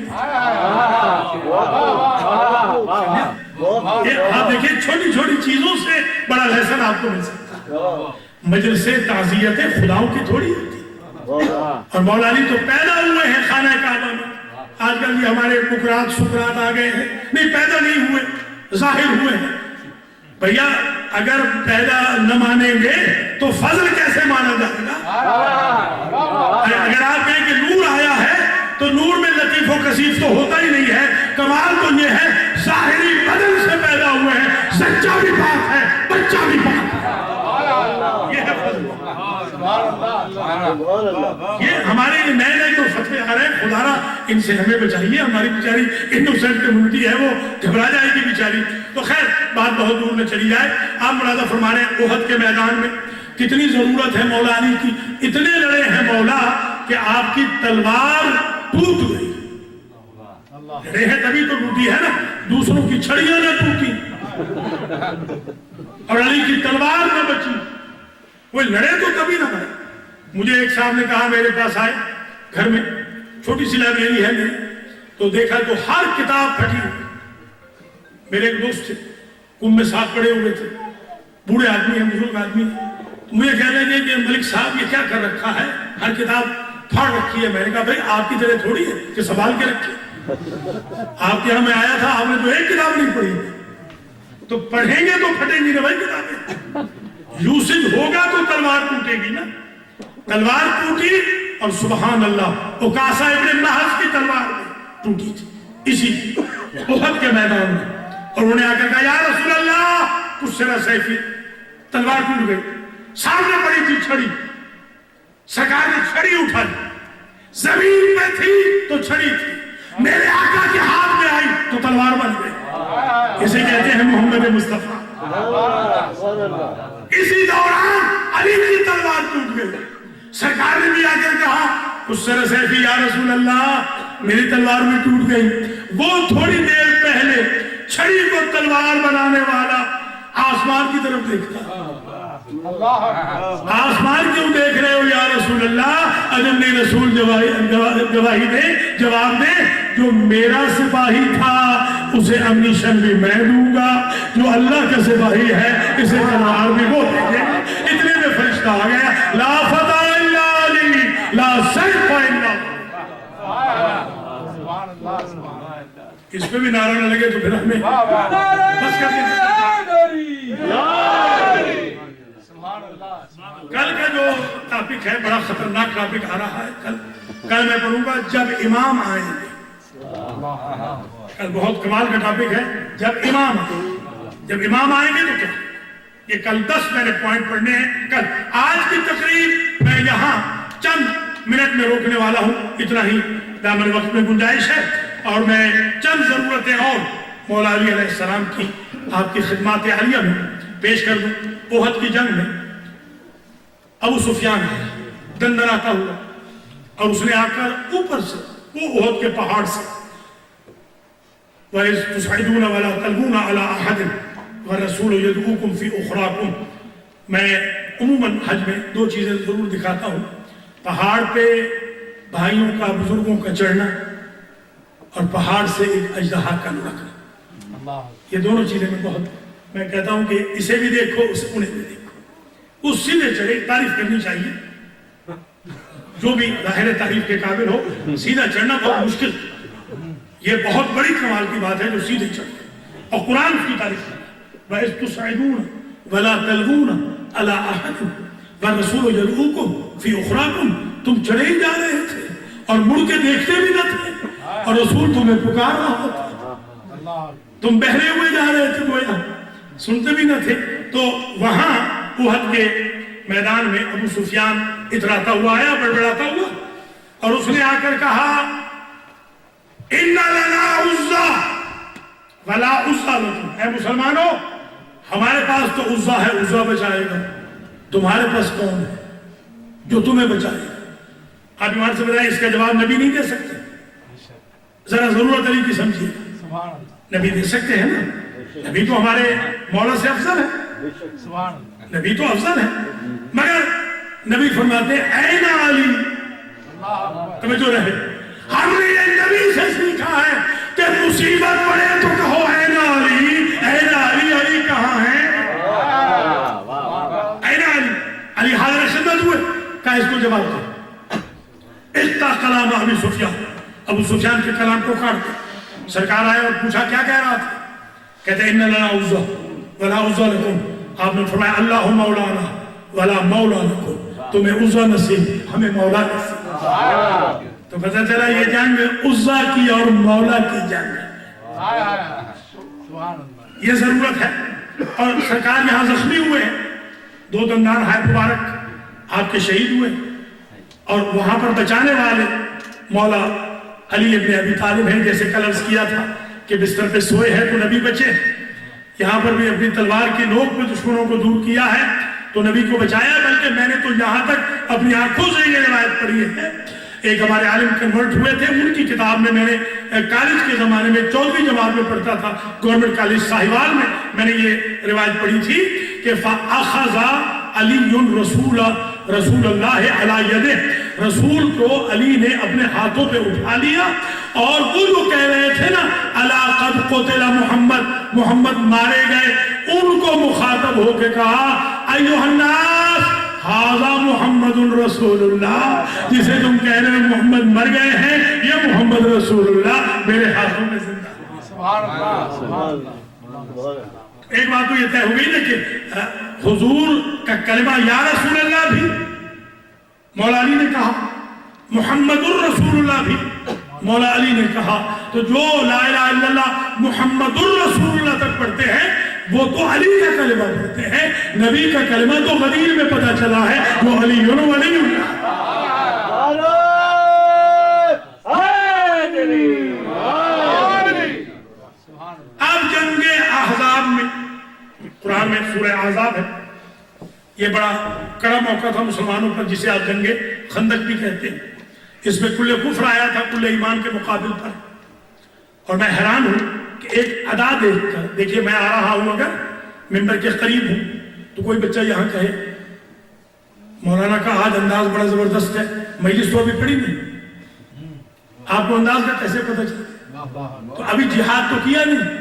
آپ دیکھیں چھوٹی چھوٹی چیزوں سے بڑا لیسن آپ کو مل سکتا ہے. مجلس تعزیت خداؤں کی تھوڑی ہوتی. اور مولا علی تو پیدا ہوئے ہیں خانہ کعبہ میں. آج کل یہ ہمارے بکرات سکرات آ گئے ہیں. نہیں پیدا نہیں ہوئے, ظاہر ہوئے ہیں. بھیا اگر پیدا نہ مانیں گے تو فضل کیسے مانا جائے گا؟ اگر آپ کہیں کہ نور آیا ہے تو نور میں لطیف و کثیف تو ہوتا ہی نہیں ہے. کمال تو یہ ہے ظاہری بدن سے پیدا ہوئے ہیں, سچا بھی پاک ہے, بچہ بھی پاک ہے. یہ ہے فضل. یہ ہمارے نئے نئے جو فتوے آ رہے ہیں, خدا را ان سے ہمیں بچائیے. ہماری بیچاری انوسنٹ کمیونٹی ہے, وہ گھبرا جائے گی بیچاری. تو خیر بات بہت دور نہ چلی جائے. آپ ملاحظہ فرما رہے ہیں احد کے میدان میں کتنی ضرورت ہے مولا علی کی. اتنے لڑے ہیں مولا کہ آپ کی تلوار ٹوٹ گئی. لڑے ہیں تبھی تو ٹوٹی ہے نا, دوسروں کی چھڑیاں نہ ٹوٹی اور علی کی تلوار نہ بچی. وہ لڑے تو کبھی نہ مرے. مجھے ایک صاحب نے کہا, میرے پاس آئے گھر میں, چھوٹی سی لائبریری ہے میری, تو دیکھا تو ہر کتاب پھٹی ہوئی. میرے ایک دوست تھے, کم میں ساتھ پڑے ہوئے تھے, بوڑھے آدمی ہیں, بزرگ آدمی ہیں. مجھے کہنے لگے کہ ملک صاحب یہ کیا کر رکھا ہے, ہر کتاب پھاڑ رکھی ہے. میں نے کہا بھائی آپ کی طرح تھوڑی ہے کہ سنبھال کے رکھیے. آپ کے یہاں میں آیا تھا, آپ نے تو ایک کتاب نہیں پڑھی, تو پڑھیں گے تو پھٹیں گی نا بھائی کتابیں. یوسف ہوگا تو تلوار ٹوٹے گی نا. تلوار ٹوٹی اور سبحان اللہ اکاسا ابن محض کی تلوار ٹوٹی تھی اسی احد کے میدان میں. اور انہوں نے آ کر کہا یا رسول اللہ کسرا سیفی, تلوار ٹوٹ گئی. سامنے پڑی تھی چھڑی, سرکار نے چھڑی اٹھا لی. زمین میں تھی تو چھڑی تھی, میرے آقا کے ہاتھ میں آئی تو تلوار بن گئی. اسے کہتے ہیں محمد مصطفیٰ. اسی دوران علی کی تلوار ٹوٹ گئی. سرکار نے بھی آ کر کہا کسرا سیفی یا رسول اللہ میری تلوار بھی ٹوٹ گئی. وہ تھوڑی دیر پہلے چھڑی کو تلوار بنانے والا آسمان کی طرف دیکھتا. آسمان کیوں دیکھ رہے ہو یا رسول اللہ؟ اجنبی رسول گواہی دے, جواب دے, جو میرا سپاہی تھا اسے امنیشن بھی میں دوں گا, جو اللہ کا سپاہی ہے اسے تلوار بھی وہ دیں گے. اتنے میں فرشتہ آ گیا, لا فتح الا علی لا سیف الا. اس پہ بھی نعرہ نہ لگے تو پھر ہمیں بس کر دیں. کل کا جو ٹاپک ہے بڑا خطرناک ٹاپک آ رہا ہے. کل میں پڑھوں گا جب امام آئیں گے. کل بہت کمال کا ٹاپک ہے, جب امام آئیں گے تو کیا. یہ کل 10 میں نے پوائنٹ پڑھنے ہیں. کل آج کی تقریر میں یہاں چند منٹ میں روکنے والا ہوں, اتنا ہی دامن وقت میں گنجائش ہے. اور میں چند ضرورتیں اور مولا علی علیہ السلام کی آپ کی خدمات عالیہ میں پیش کر دوں. احد کی جنگ میں ابو سفیان ہے دندناتا ہوا, اور اس نے آ کر اوپر سے وہ احد کے پہاڑ سے وَإِذْ تُصْعِدُونَ وَلَا تَلْوُونَ عَلَىٰ أَحَدٍ وَالرَّسُولُ يَدْعُوكُمْ فِي أُخْرَاكُمْ. میں عموماً حج میں 2 چیزیں ضرور دکھاتا ہوں, پہاڑ پہ بھائیوں کا بزرگوں کا چڑھنا اور پہاڑ سے ایک اژدہا کا لڑکنا. یہ دونوں چیزیں میں کہتا ہوں کہ اسے بھی دیکھو انہیں بھی دیکھو. اس سیدھے چڑھے, تعریف کرنی چاہیے, جو بھی ظاہر تعریف کے قابل ہو. سیدھا چڑھنا بہت مشکل, یہ بہت بڑی کمال کی بات ہے جو سیدھے چڑھتے اور قرآن کی تعریف کرنا. وَإِذْ تُصْعِدُونَ وَلَا تَلْوُونَ عَلَىٰ أَحَدٍ وَالرَّسُولُ يَدْعُوكُمْ فِي أُخْرَاكُمْ. تم چڑھے ہی جا رہے تھے اور مڑ کے دیکھتے بھی نہ تھے, اور رسول تمہیں پکار رہا تھا. تم بہرے ہوئے جا رہے تھے گویا سنتے بھی نہ تھے. تو وہاں احد کے میدان میں ابو سفیان اتراتا ہوا آیا, بڑبڑاتا ہوا, اور اس نے آ کر کہا اِنَّ لَنَا عُزَّى وَلَا عُزَّى لَكُمْ, اے مسلمانوں ہمارے پاس تو عزا ہے, عزا بچائے گا, تمہارے پاس کون ہے جو تمہیں بچائے گا؟ آپ ایمان سے بتائیں, اس کا جواب نبی نہیں دے سکتے؟ ذرا ضرورت علی کی سمجھیے, نبی دے سکتے ہیں نا؟ نبی تو ہمارے مولا سے افضل ہے, نبی تو افضل ہے, مگر نبی فرماتے ہیں این علی, توجہ رہے, ہم نے یہ نبی سے سیکھا ہے کہ مصیبت پڑے تو کہو این علی, این علی, علی کہاں ہے؟ این علی, علی حاضر خدمت ہوئے, کہا اس کو جواب دے. اِلْتَا کلام ابی سفیان, ابو سفیان کے کلام کو کاٹ دے. سرکار آئے اور پوچھا کیا کہہ رہا تھا؟ کہتے ہیں اِنَّ لَنَا عُزَّى وَلَا عُزَّى لَكُمْ. آپ نے فرمایا اللہ مولانا ولا مولا لکم, تمہیں عزا نصیب, ہمیں مولا نصیب. تو پتہ چلا یہ جنگ عزا کی اور مولا کی جنگ ہے, یہ ضرورت ہے. اور سرکار یہاں زخمی ہوئے ہیں, 2 دندان ہائے مبارک آپ کے شہید ہوئے, اور وہاں پر بچانے والے مولا علی ابن ابی طالب ہیں. جیسے کل عرض کیا تھا کہ بستر پہ سوئے ہیں تو نبی بچے, یہاں پر بھی اپنی تلوار کی نوک پہ دشمنوں کو دور کیا ہے تو نبی کو بچایا. بلکہ میں نے تو یہاں تک اپنی آنکھوں سے یہ روایت پڑھی ہے, ایک ہمارے عالم کنورٹ ہوئے تھے, ان کی کتاب میں نے کالج کے زمانے میں 14ویں جماعت میں پڑھتا تھا, گورنمنٹ کالج ساہیوال میں نے یہ روایت پڑھی تھی کہ فَأَخَذَ عَلِيٌّ رسول اللہ علی یدہ, رسول کو علی نے اپنے ہاتھوں پہ اٹھا لیا, اور وہ جو کہہ رہے تھے نا الا قد قتل محمد, محمد مارے گئے, ان کو مخاطب ہو کے کہا ایھا الناس ھذا محمد رسول اللہ, جسے تم کہہ رہے ہیں محمد مر گئے ہیں, یہ محمد رسول اللہ میرے ہاتھوں میں زندہ ہے. سبحان اللہ, سبحان اللہ. ایک بات تو یہ طے ہو گئی نا کہ حضور کا کلمہ یا رسول اللہ بھی مولا علی نے کہا, محمد الرسول اللہ بھی مولا علی نے کہا. تو جو لا الہ الا اللہ محمد الرسول اللہ تک پڑھتے ہیں وہ تو علی کا کلمہ پڑھتے ہیں, نبی کا کلمہ تو غدیر میں پتہ چلا ہے جو علی ولی اللہ. اب جنگ احزاب میں, قرآن میں سورہ احزاب ہے, یہ بڑا کڑا موقع تھا مسلمانوں پر, جسے آپ جنگ خندق بھی کہتے ہیں. اس میں کل کفر آیا تھا کل ایمان کے مقابل پر, اور میں حیران ہوں کہ ایک ادا دیکھ کر, دیکھیے میں آ رہا ہوں اگر ممبر کے قریب ہوں تو کوئی بچہ یہاں کہے مولانا کا آج انداز بڑا زبردست ہے, مجلس تو ابھی پڑھی نہیں, آپ کو انداز کا کیسے پتہ چلا؟ تو ابھی جہاد تو کیا نہیں,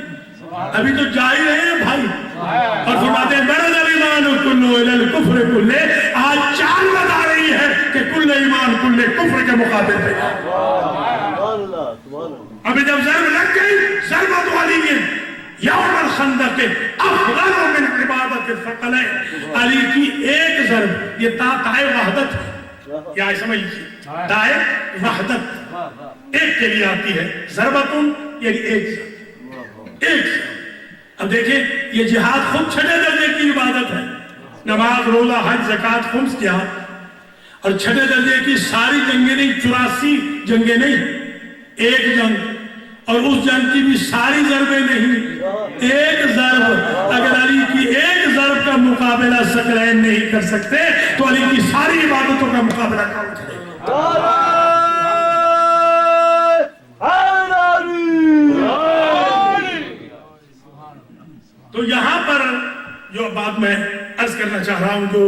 ابھی تو جا ہی رہے ہیں بھائی, اور فرماتے ہیں برد الایمان کلو الی الکفر کلے, آج چال بتا رہی ہے کہ کل ایمان کل کفر کے مقابل پہ. ابھی جب ضرب لگ گئی, ضربت علی یوم الخندق افضل من عبادت الثقلین, علی کی ایک ضرب, یہ تائے وحدت ہے, یا سمجھ لیجیے تائے وحدت ایک کے لیے آتی ہے, ضربتن یعنی ایک ضرب, ایک ضرب. اب دیکھیں یہ جہاد خود چھٹے درجے کی عبادت ہے, نماز روزہ حج زکوٰۃ خمس جہاد, اور چھٹے درجے کی ساری جنگیں نہیں, 84 جنگیں نہیں, ایک جنگ, اور اس جنگ کی بھی ساری ضربیں نہیں, ایک ضرب. اگر علی کی ایک ضرب کا مقابلہ ثقلین نہیں کر سکتے تو علی کی ساری عبادتوں کا مقابلہ کون کرے؟ تو یہاں پر جو بات میں عرض کرنا چاہ رہا ہوں, جو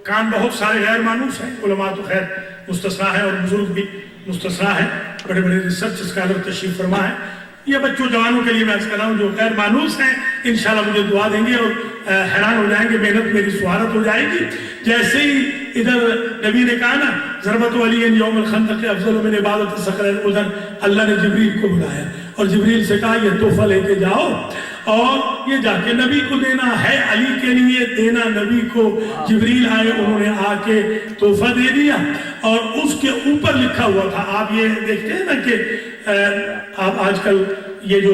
کام بہت سارے غیر مانوس ہیں, علماء تو خیر مستثنا ہے اور بزرگ بھی مستثنا ہے, بڑے بڑے ریسرچ اسکالر تشریف فرما ہے. یہ بچوں جوانوں کے لیے میں عرض کر رہا ہوں جو غیر مانوس ہیں, انشاءاللہ مجھے دعا دیں گے اور حیران ہو جائیں گے, محنت میری سہارت ہو جائے گی. جیسے ہی ادھر نبی نے کہا نا ضربت علی یوم الخندق افضل من عبادت الثقلین, ادھر اللہ نے جبریل کو بلایا اور جبریل سے کہا یہ تحفہ لے کے جاؤ اور یہ جا کے نبی کو دینا ہے, علی کے لیے دینا نبی کو. جبریل آئے, انہوں نے آ کے تحفہ دے دیا, اور اس کے اوپر لکھا ہوا تھا, آپ یہ دیکھتے ہیں نا کہ آپ آج کل یہ جو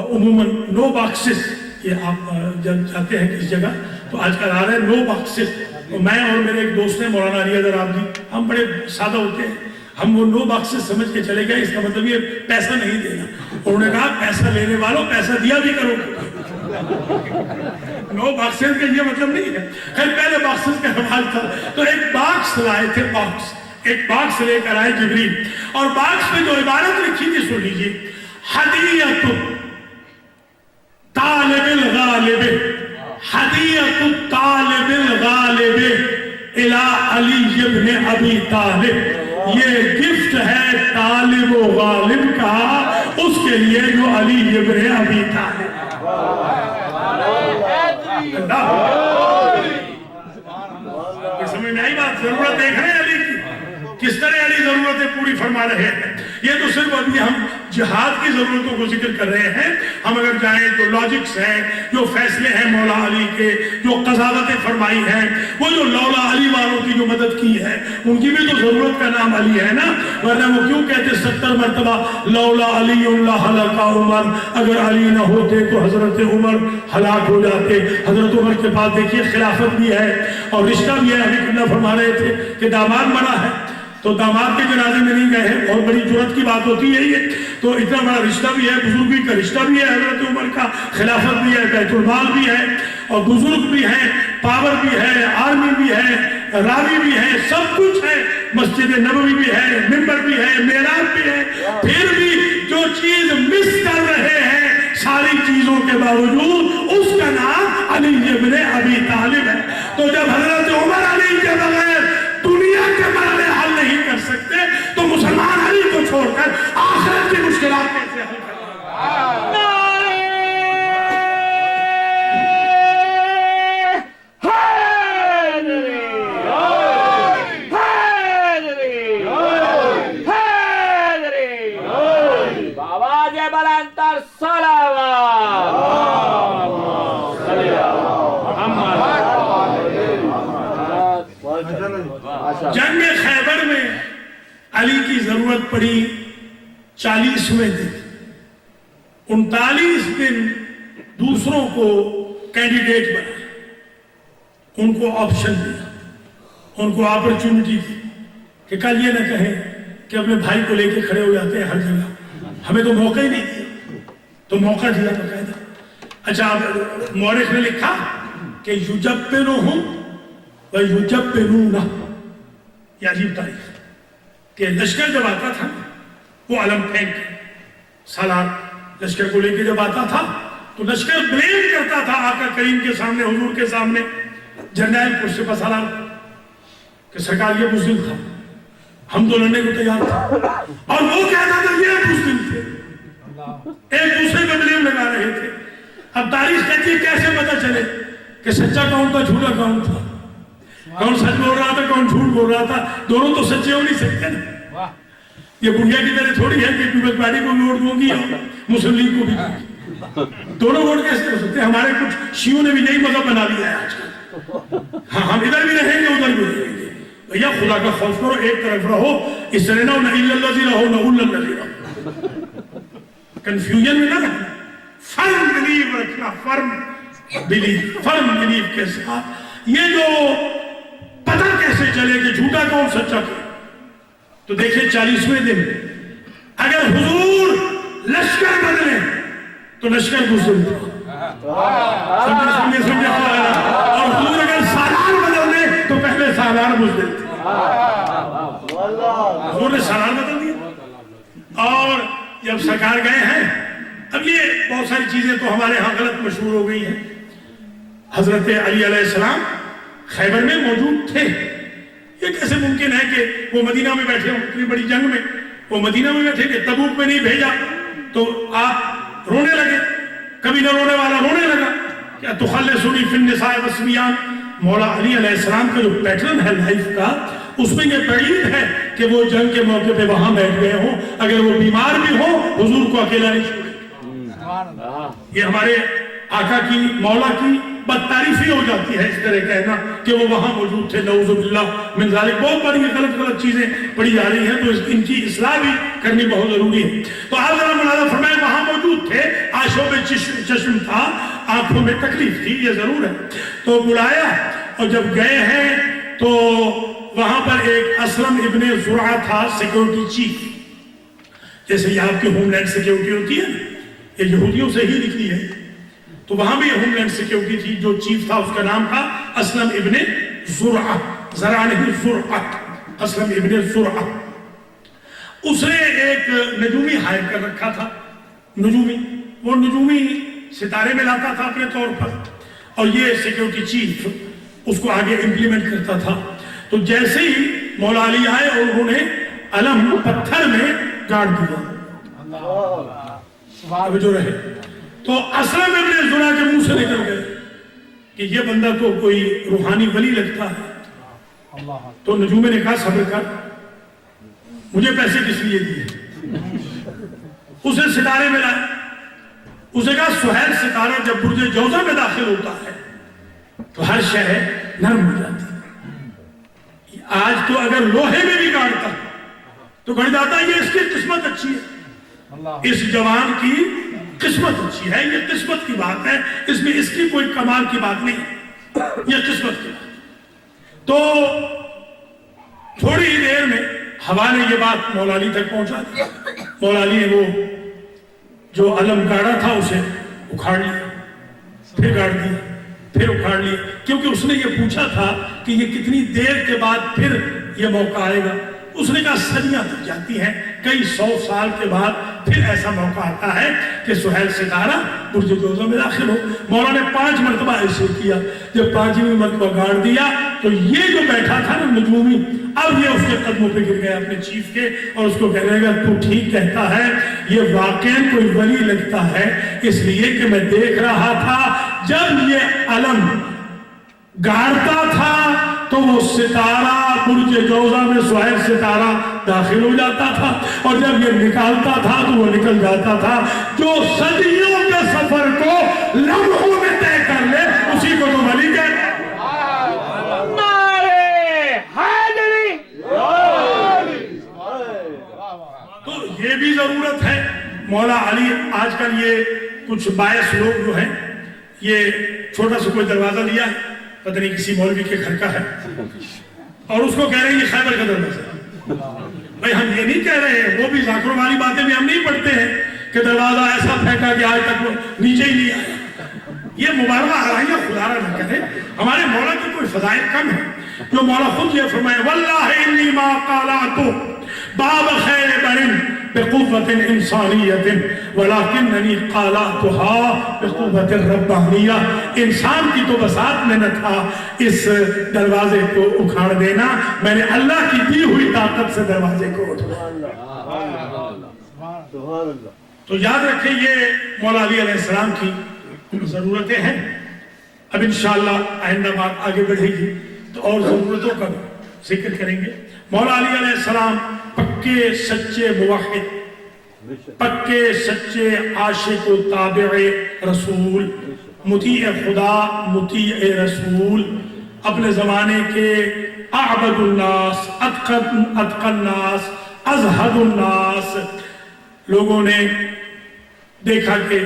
عموماً نو باکسز، یہ آپ جب جاتے ہیں کس جگہ تو آج کل آ رہا ہے نو باکسز. تو میں اور میرے ایک دوست ہیں مولانا علی حیدر عابدی، ہم بڑے سادہ ہوتے ہیں، ہم وہ نو باکسز سمجھ کے چلے گئے، اس کا مطلب یہ پیسہ نہیں دینا. انہوں نے کہا پیسہ لینے والوں پیسہ دیا بھی کرو. نو باکسز کا یہ مطلب نہیں ہے. خیر پہلے باکسز کا رواج تھا تو ایک باکس لائے تھے، ایک باکس لے کر آئے جبریل، اور باکس میں جو عبارت لکھی تھی سن لیجیے: ہدیۃ طالب الغالب، ہدیۃ طالب الغالب الی علی ابن ابی طالب. یہ گفٹ ہے طالب و غالب کا اس کے لیے جو علی ابن ابی طالب. سمجھ میں آئی بات؟ ضرورت دیکھ رہے ہیں علی کی، کس طرح علی ضرورتیں پوری فرما رہے ہیں. یہ تو صرف ابھی ہم جہاد کی ضرورتوں کو ذکر کر رہے ہیں. ہم اگر جائیں تو لاجکس ہیں، جو فیصلے ہیں مولا علی کے، جو قضاوتیں فرمائی ہیں، وہ جو لولا علی والوں کی جو مدد کی ہے، ان کی بھی تو ضرورت کا نام علی ہے نا. ورنہ وہ کیوں کہتے 70 مرتبہ لولا علی اللہ ہلاک عمر، اگر علی نہ ہوتے تو حضرت عمر ہلاک ہو جاتے. حضرت عمر کے پاس دیکھیے خلافت بھی ہے اور رشتہ بھی ہے. ابھی کتنا فرما رہے تھے کہ داماد بڑا ہے تو داماد کے جنازے میں نہیں گئے ہیں، بہت بڑی جرات کی بات ہوتی ہے یہ. تو اتنا بڑا رشتہ بھی ہے، بزرگی کا رشتہ بھی ہے حضرت عمر کا، خلافت بھی ہے، بیت المال بھی ہے، اور بزرگ بھی ہے، پاور بھی ہے، آرمی بھی ہے، راوی بھی ہے، سب کچھ ہے. مسجد نبوی بھی ہے، ممبر بھی ہے، معراج بھی ہے. پھر بھی جو چیز مس کر رہے ہیں ساری چیزوں کے باوجود، اس کا نام علی ابن ابی طالب ہے. تو جب حضرت عمر علی کے بغیر دنیا کے مسئلے حل نہیں کر سکتے تو مسلمان علی کو چھوڑ کر آخرت کی مشکلات کیسے حل کریں؟ جنگ خیبر میں علی کی ضرورت پڑی 40ویں دن. 39 دن دوسروں کو کینڈیڈیٹ بنائے، ان کو آپشن دیا، ان کو اپرچونٹی دی کہ کل یہ نہ کہیں کہ اپنے بھائی کو لے کے کھڑے ہو جاتے ہیں ہر جگہ، ہمیں تو موقع ہی نہیں دیا. تو موقع دیا باقاعدہ. اچھا مورخ نے لکھا کہ یجبرہم و یجبرونہ، یہ عجیب تاریخ کہ لشکر جب آتا تھا وہ علم پھینک سالار لشکر کو لے کے جب آتا تھا تو لشکر بلیم کرتا تھا آقا کریم کے سامنے، حضور کے سامنے، جرنیل کرسی پر سالار کہ سرکار یہ مسلم تھا، ہم تو لڑنے کو تیار تھے، اور وہ کہتا تھا یہ مسلم تھے. ایک دوسرے کو بلیم لگا رہے تھے. اب تاریخ کہتی ہے کیسے پتہ چلے کہ سچا کون تھا جھوٹا کون تھا، کون سچ بول رہا تھا کون جھوٹ بول رہا تھا؟ دونوں تو سچے ہو نہیں سکتے نا. یہ بڑھیا کی طرح تھوڑی ہے کہ پیپلز پارٹی کو بھی ووٹ دوں گی اور مسلم لیگ کو بھی دوں گی. دونوں ووٹ کیسے ہو سکتے ہیں؟ ہمارے کچھ شیعوں نے بھی یہی مذہب بنا لیا ہے آج کل. ہاں ہم ادھر بھی رہیں گے ادھر بھی رہیں گے. بھیا خدا کا خوف کرو، ایک طرف رہو، اس طرح نہ الا الذی رہو نہ الا الذی رہو. کنفیوژن میں نہ رہنا، فرم بلیو رکھنا، فرم بلیو کے ساتھ. یہ جو پتہ کیسے چلے کہ جھوٹا کون سچا کون؟ تو دیکھیں 40ویں دن اگر حضور لشکر بدلے تو لشکر مسلم تھا، سمجھے اور حضور اگر سالار بدل دے تو پہلے سالار مسلم تھا. حضور نے سالار بدل دیا. اور جب سرکار گئے ہیں، اب یہ بہت ساری چیزیں تو ہمارے ہاں غلط مشہور ہو گئی ہیں. حضرت علی علیہ السلام خیبر میں موجود تھے. یہ کیسے ممکن ہے کہ وہ مدینہ میں بیٹھے ہوں؟ اتنی بڑی جنگ میں وہ مدینہ میں بیٹھے کہ تبوک میں نہیں بھیجا تو آپ رونے لگے. کبھی نہ رونے والا رونے لگا. کیا تخلصنی فی النساء والصبیان، مولا علی علیہ السلام کا جو پیٹرن ہے لائف کا، اس میں یہ بعید ہے کہ وہ جنگ کے موقع پہ وہاں بیٹھ گئے ہوں. اگر وہ بیمار بھی ہو حضور کو اکیلا نہیں چھوڑے. یہ ہمارے آقا کی، مولا کی بدتعریفی ہو جاتی ہے اس طرح کہنا کہ وہ وہاں موجود تھے. نعوذ باللہ من ذالک. بہت بڑی غلط چیزیں پڑھی جا رہی ہیں، تو ان کی اصلاح بھی کرنی بہت ضروری ہے. تو آپ ذرا ملاحظہ فرمائیں وہاں موجود موجود تھے, آشوب چشم تھا, آنکھوں میں تکلیف تھی, یہ ضرور ہے. تو بلایا, اور جب گئے ہیں تو وہاں پر ایک اسلم ابن زرعہ تھا, سیکیورٹی چیف. جیسے یہ آپ کی ہوم لینڈ سیکیورٹی ہوتی ہے, یہ یہودیوں سے ہی نکلی ہے, تو وہاں بھی ہوم لینڈ سیکیورٹی تھی. جو چیف تھا اس کا نام تھا اسلم ابن زرعہ, ذرا نہیں زرعہ, اسلم ابن زرعہ. اس نے ایک نجومی ہائر کر رکھا تھا. نجومی, وہ نجومی ستارے میں لاتا تھا اپنے طور پر, اور یہ سیکیورٹی چیف اس کو آگے امپلیمنٹ کرتا تھا. تو جیسے ہی مولا علی آئے اور انہوں نے علم پتھر میں گاڑ دیا, جو رہے, تو اسلم ابن زرعہ کے منہ سے نکل گئے کہ یہ بندہ تو کوئی روحانی ولی لگتا ہے. تو نجومی نے کہا صبر کر, مجھے پیسے کس لیے دیے؟ اسے ستارے میں لائے. اسے کہا سہیل ستارہ جب برج جوزہ میں داخل ہوتا ہے تو ہر شے نرم ہو جاتی ہے. آج تو اگر لوہے میں بھی گاڑتا تو گڑ جاتا, یہ اس کی قسمت اچھی ہے, اس جوان کی قسمت اچھی ہے, یہ قسمت کی بات ہے, اس میں اس کی کوئی کمال کی بات نہیں, یہ قسمت کی بات. تو تھوڑی ہی دیر میں ہوا نے یہ بات مولا علی تک پہنچا دی. مولا علی نے وہ جو علم گاڑا تھا اسے اکھاڑ لیا, پھر گاڑ دیا, پھر اکھاڑ لیا, کیونکہ اس نے یہ پوچھا تھا کہ یہ کتنی دیر کے بعد پھر یہ موقع آئے گا. اس نے کہا صدیاں لگ جاتی ہیں, کئی 100 سال کے بعد پھر ایسا موقع آتا ہے کہ سہیل ستارہ برج جوزہ میں داخل ہو. مولا نے 5 مرتبہ ایسے کیا. جب 5ویں مرتبہ گاڑ دیا تو یہ جو بیٹھا تھا نا نجومی, اب یہ اس کے قدموں پہ گر گیا اپنے چیف کے, اور اس کو کہنے لگا تو ٹھیک کہتا ہے, یہ واقعاً کوئی ولی لگتا ہے, اس لیے کہ میں دیکھ رہا تھا جب یہ علم گاڑتا تھا تو وہ ستارہ برج جوزہ میں سہیل ستارہ داخل ہو جاتا تھا, اور جب یہ نکالتا تھا تو وہ نکل جاتا تھا. جو صدیوں کے سفر کو لمحوں میں طے کر لے اسی کو تو ولی کہتے ہیں. تو یہ بھی ضرورت ہے. مولا علی آج کل یہ کچھ باعث لوگ جو ہیں, یہ چھوٹا سا کوئی دروازہ لیا ہے, پتہ نہیں کسی مولوی کے گھر کا ہے, اور اس کو کہہ رہے ہیں یہ خیبر کا دروازہ. بھائی ہم یہ نہیں کہہ رہے ہیں, وہ بھی ذاکروں والی باتیں بھی ہم نہیں پڑھتے ہیں کہ دروازہ ایسا پھینکا کہ آج تک وہ نیچے ہی نہیں آیا. یہ مبارکہ آرائیاں خدا را نہ کرے. ہمارے مولا کی کوئی فضائل کم ہے, جو مولا خود یہ فرمائے واللہ انی ما قالاتو باب خیر برن بقوت انسانیت ولکننی قالاتها بقوت ربانیہ. انسان کی تو بساط میں نہ تھا اس دروازے کو اکھاڑ دینا, میں نے اللہ کی دی ہوئی طاقت سے دروازے کو اٹھایا. تو یاد رکھیں یہ مولا علی علیہ السلام کی ضرورتیں ہیں. اب انشاءاللہ آئندہ بات آگے بڑھے گی تو اور ضرورتوں کا ذکر کریں گے. مولا علی علیہ السلام پکے سچے موحد, پکے سچے عاشق و تابع رسول, مطیع خدا مطیع رسول, اپنے زمانے کے اعبد الناس, اتقى الناس, ازہد الناس. لوگوں نے دیکھا کہ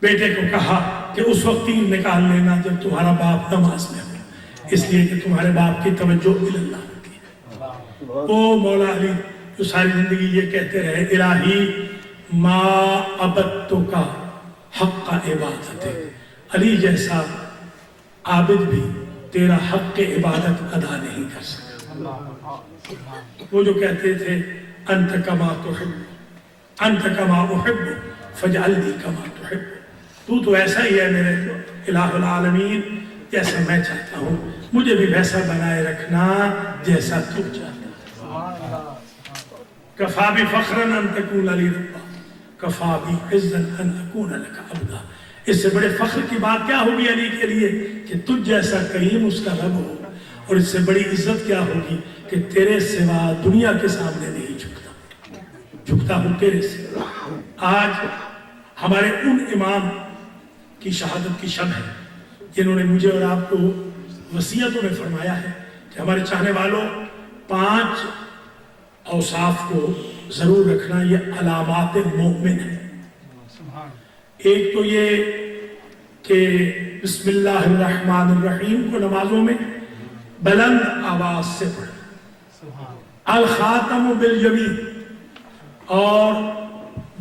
بیٹے کو کہا کہ اس وقت ہی نکال لینا جب تمہارا باپ نماز میں ہو, اس لیے کہ تمہارے باپ کی توجہ اللہ ہوتی ہے. وہ مولا علی جو ساری زندگی یہ کہتے رہے الہی ما عبدتو کا حق عبادت. علی جیسا عابد بھی تیرا حق عبادت ادا نہیں کر سکا. وہ جو کہتے تھے انت کما تحب انت کما احب فاجعلنی کما تحب, تو ایسا ہی ہے میرے الہ العالمین, جیسا میں چاہتا ہوں مجھے بھی ویسا بنائے رکھنا جیسا تو چاہتا. کفا بھی فخرن ان تکون علی ربا, کفا بھی عزت ان اکون لک عبدا. اس سے بڑے فخر کی بات کیا ہوگی علی کے لیے کہ تجھ جیسا کریم اس کا رب ہو, اور اس سے بڑی عزت کیا ہوگی کہ تیرے سوا دنیا کے سامنے نہیں جھکتا ہوں تیرے سے. آج ہمارے ان امام کی شہادت کی شب ہے جنہوں نے مجھے اور آپ کو وصیتوں میں فرمایا ہے کہ ہمارے چاہنے والوں 5 اوصاف کو ضرور رکھنا, یہ علامات مومن ہیں. ایک تو یہ کہ بسم اللہ الرحمن الرحیم کو نمازوں میں بلند آواز سے پڑھیں، الخاتم بالیمین، اور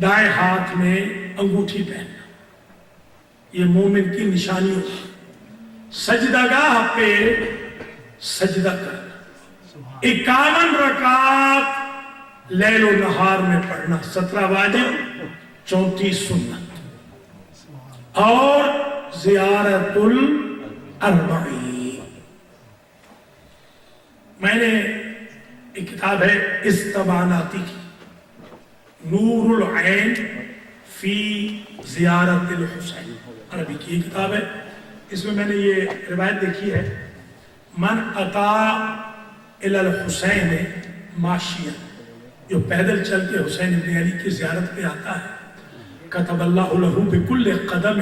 دائیں ہاتھ میں انگوٹھی پہننا، یہ مومن کی نشانی ہوتی ہے۔ سجدہ گاہ پہ سجدہ کرنا، 51 رکعات لیل و نہار میں پڑھنا، 17 واجب 34 سنت، اور زیارت الاربعین۔ میں نے ایک کتاب ہے استباناتی کی، نور العین فی زیارت الحسین، عربی کی یہ کتاب ہے۔ اس میں نے یہ روایت دیکھی ہے، من اتا الی الحسین ماشیا، جو پیدل چل کے حسین ابن علی کی زیارت پہ آتا ہے، کتب اللہ لہ بکل قدم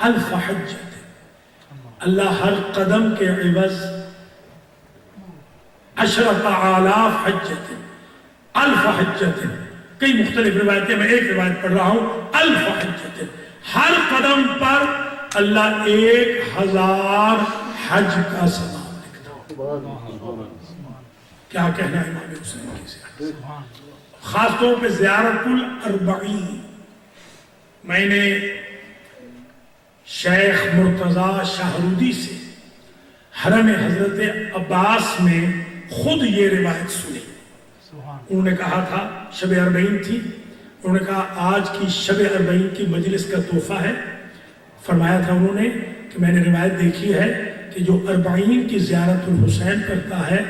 الف حجت، اللہ ہر قدم کے عوض 10,000 حجت، الف حجت، کئی مختلف روایتیں، میں ایک روایت پڑھ رہا ہوں، الف حجت، ہر قدم پر اللہ 1000 حج کا ثواب لکھتا ہے۔ کیا کہنا ہے امام حسین کی زیارت، خاص طور پہ زیارت الاربعین۔ میں نے شیخ مرتضی شاہرودی سے حرم حضرت عباس میں خود یہ روایت سنی۔ انہوں نے کہا تھا، شب اربعین تھی، انہوں نے کہا آج کی شب اربعین کی مجلس کا تحفہ ہے۔ فرمایا تھا انہوں نے کہ میں نے روایت دیکھی ہے کہ جو 40 کی زیارت الحسین کرتا ہے،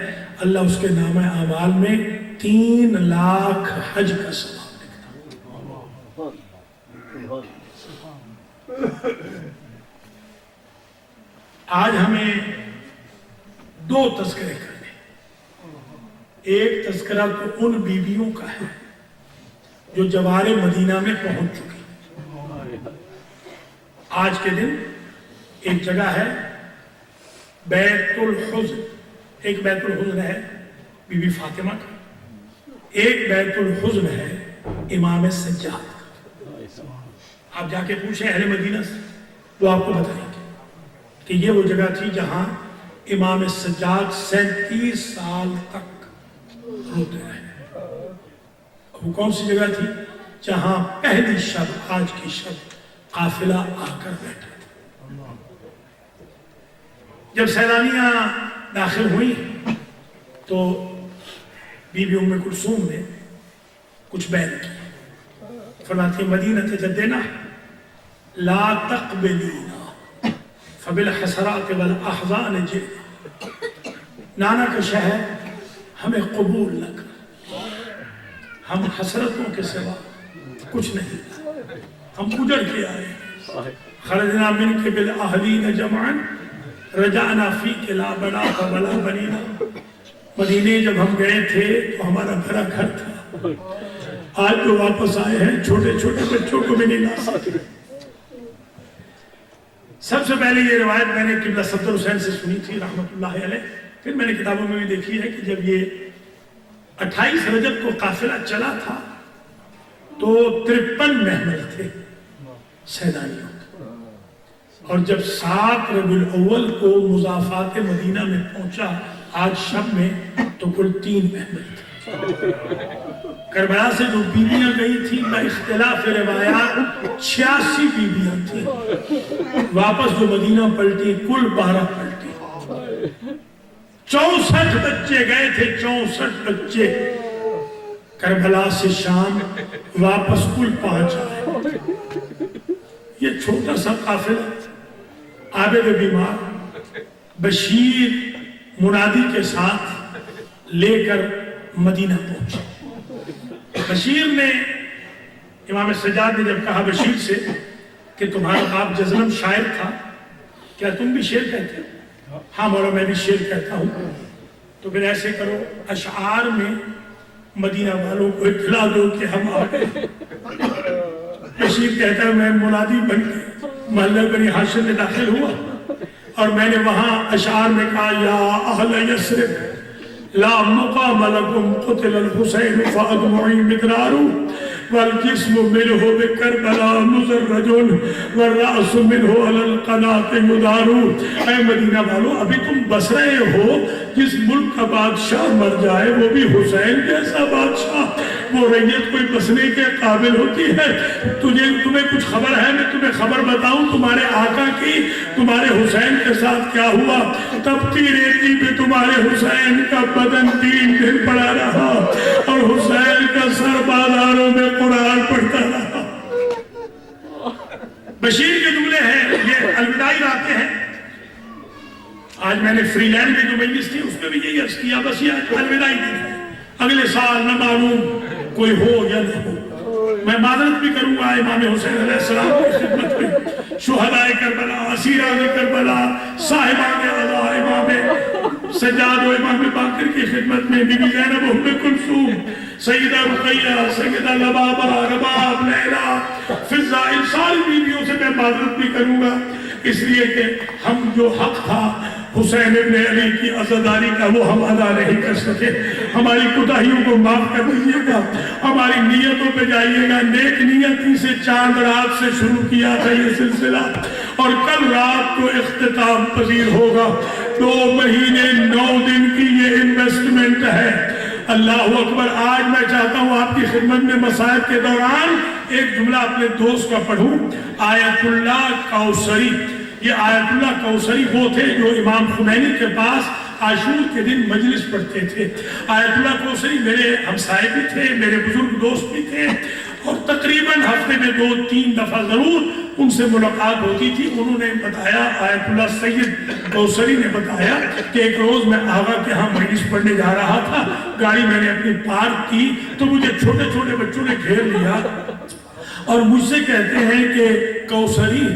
اللہ اس کے نامہ اعمال میں 3 لاکھ حج کا ثواب لکھتا ہے۔ آج ہمیں 2 تذکرے کرنے، ایک تذکرہ تو ان بیویوں کا ہے جو جوار مدینہ میں پہنچ چکی۔ آج کے دن ایک جگہ ہے بیت الحزن، ایک بیت الحزن ہے بی بی فاطمہ کا، ایک بیت الحزن ہے امام سجاد کا۔ آپ جا کے پوچھیں اہل مدینہ سے، وہ آپ کو بتائیں گے کہ یہ وہ جگہ تھی جہاں امام سجاد 37 سال تک روتے رہے۔ وہ کون سی جگہ تھی؟ جہاں پہلی شب، آج کی شب، قافلہ آ کر بیٹھا تھا۔ جب سیلانیاں داخل ہوئی تو بی بی ام کلثوم نے کچھ بیان کیا۔ فرماتی مدینہ تجدنا لا تقبلینا فبالحسرات والاحزان جئنا، نانا کا شہر ہمیں قبول نہ کر، ہم حسرتوں کے سوا کچھ نہیں، ہم اجڑ کے آئے ہیں۔ خرجنا من کے بالاہلین جمعا رجعنا فی کے لا بنا ولا بنینا، مدینے جب ہم گئے تھے تو ہمارا بھرا گھر تھا، آج جو واپس آئے ہیں چھوٹے چھوٹے بچوں کو بھی نہیں لا سکتے۔ سب سے پہلے یہ روایت میں نے قبلہ صدر حسین سے سنی تھی رحمت اللہ علیہ، پھر میں نے کتابوں میں بھی دیکھی ہے کہ جب یہ 28 رجب کو قافلہ چلا تھا تو 53 محمل تھے سیلانیوں، اور جب 7 ربیع الاول کو مضافات مدینہ میں پہنچا آج شب میں تو کل 3 محمل تھے۔ کربلا سے جو بیویاں گئی تھیں با اختلاف روایات 86 بیویاں تھیں، واپس جو مدینہ پلٹی کل 12 پلٹی۔ 64 بچے گئے تھے، 64 بچے کربلا سے شام، واپس کل 5 آئے۔ یہ چھوٹا سا قافلہ عابد بیمار بشیر منادی کے ساتھ لے کر مدینہ پہنچے۔ بشیر نے، امام سجاد نے جب کہا بشیر سے کہ تمہارا باپ جزلم شاعر تھا، کیا تم بھی شعر کہتے ہو؟ ہاں مولا میں بھی شعر کہتا ہوں۔ تو پھر ایسے کرو، اشعار میں مدینہ والوں کو اطلاع دو کہ ہم آ گئے۔ بشیر کہتا ہے میں منادی بن کے محلہ بنی ہاشم میں داخل ہوا اور میں نے وہاں اشعار میں کہا یا اہل یثرب لا مقام لکم قتل الحسین فادمعی مدرارو، والجسم منه بكربلاء مزرج والرأس منه على القناة مدار. اے مدینہ والو، ابھی تم بس رہے ہو جس ملک کا بادشاہ مر جائے وہ بھی حسین جیسا بادشاہ، وہ ریت کوئی بسنے کے قابل ہوتی ہے؟ تمہیں کچھ خبر ہے؟ میں تمہیں خبر بتاؤں تمہارے آقا کی، تمہارے حسین کے ساتھ کیا ہوا؟ تپتی ریتی پہ تمہارے حسین کا بدن 3 دن پڑا رہا اور حسین کا سر بازاروں میں قرآن پڑھتا رہا. بشیر کے جملے ہیں، یہ الوداعی راتیں ہیں. آج میں نے فری لینڈ میں جو مجلس تھی اس میں بھی یہی عرض کیا، بس یہ الوداعی دن ہے. اگلے سال نہ معلوم کوئی ہو یا نہ ہو. میں معذرت بھی کروں گا امام حسین علیہ السلام کی خدمت میں، شہدائے کربلا، اسیران کربلا، صاحبان عزا، امام سجاد و امام باقر کی خدمت میں، بی بی زینب، ام کلثوم، سیدہ رقیہ، سیدہ لبابہ، رباب، لیلا، فضہ، ان ساری بیویوں سے میں معذرت بھی کروں گا، اس لیے کہ ہم جو حق تھا حسین ابن علی کی عزاداری کا وہ ہم ادا نہیں کر سکے. ہماری کوتاہیوں کو معاف کر دیجیے گا، ہماری نیتوں پہ جائیے گا. نیک نیتی سے چاند رات سے شروع کیا تھا یہ سلسلہ، اور کل رات کو اختتام پذیر ہوگا. 2 مہینے 9 دن کی یہ انویسٹمنٹ ہے. اللہ اکبر. آج میں چاہتا ہوں آپ کی خدمت میں مسائل کے دوران ایک جملہ اپنے دوست کا پڑھوں. آیت اللہ کوثری، یہ آیت اللہ کوثری وہ تھے جو امام خمینی کے پاس عاشور کے دن مجلس پڑھتے تھے. آیت اللہ کوثری میرے ہمسائے بھی تھے، میرے بزرگ دوست بھی تھے، اور تقریباً ہفتے میں 2-3 دفعہ ضرور ان سے ملاقات ہوتی تھی. انہوں نے بتایا، آیت اللہ سید کوثری نے بتایا کہ ایک روز میں آغا کے ہاں مجلس پڑھنے جا رہا تھا، گاڑی میں نے اپنی پارک کی تو مجھے چھوٹے چھوٹے بچوں نے گھیر لیا اور مجھ سے کہتے ہیں کہ کوثری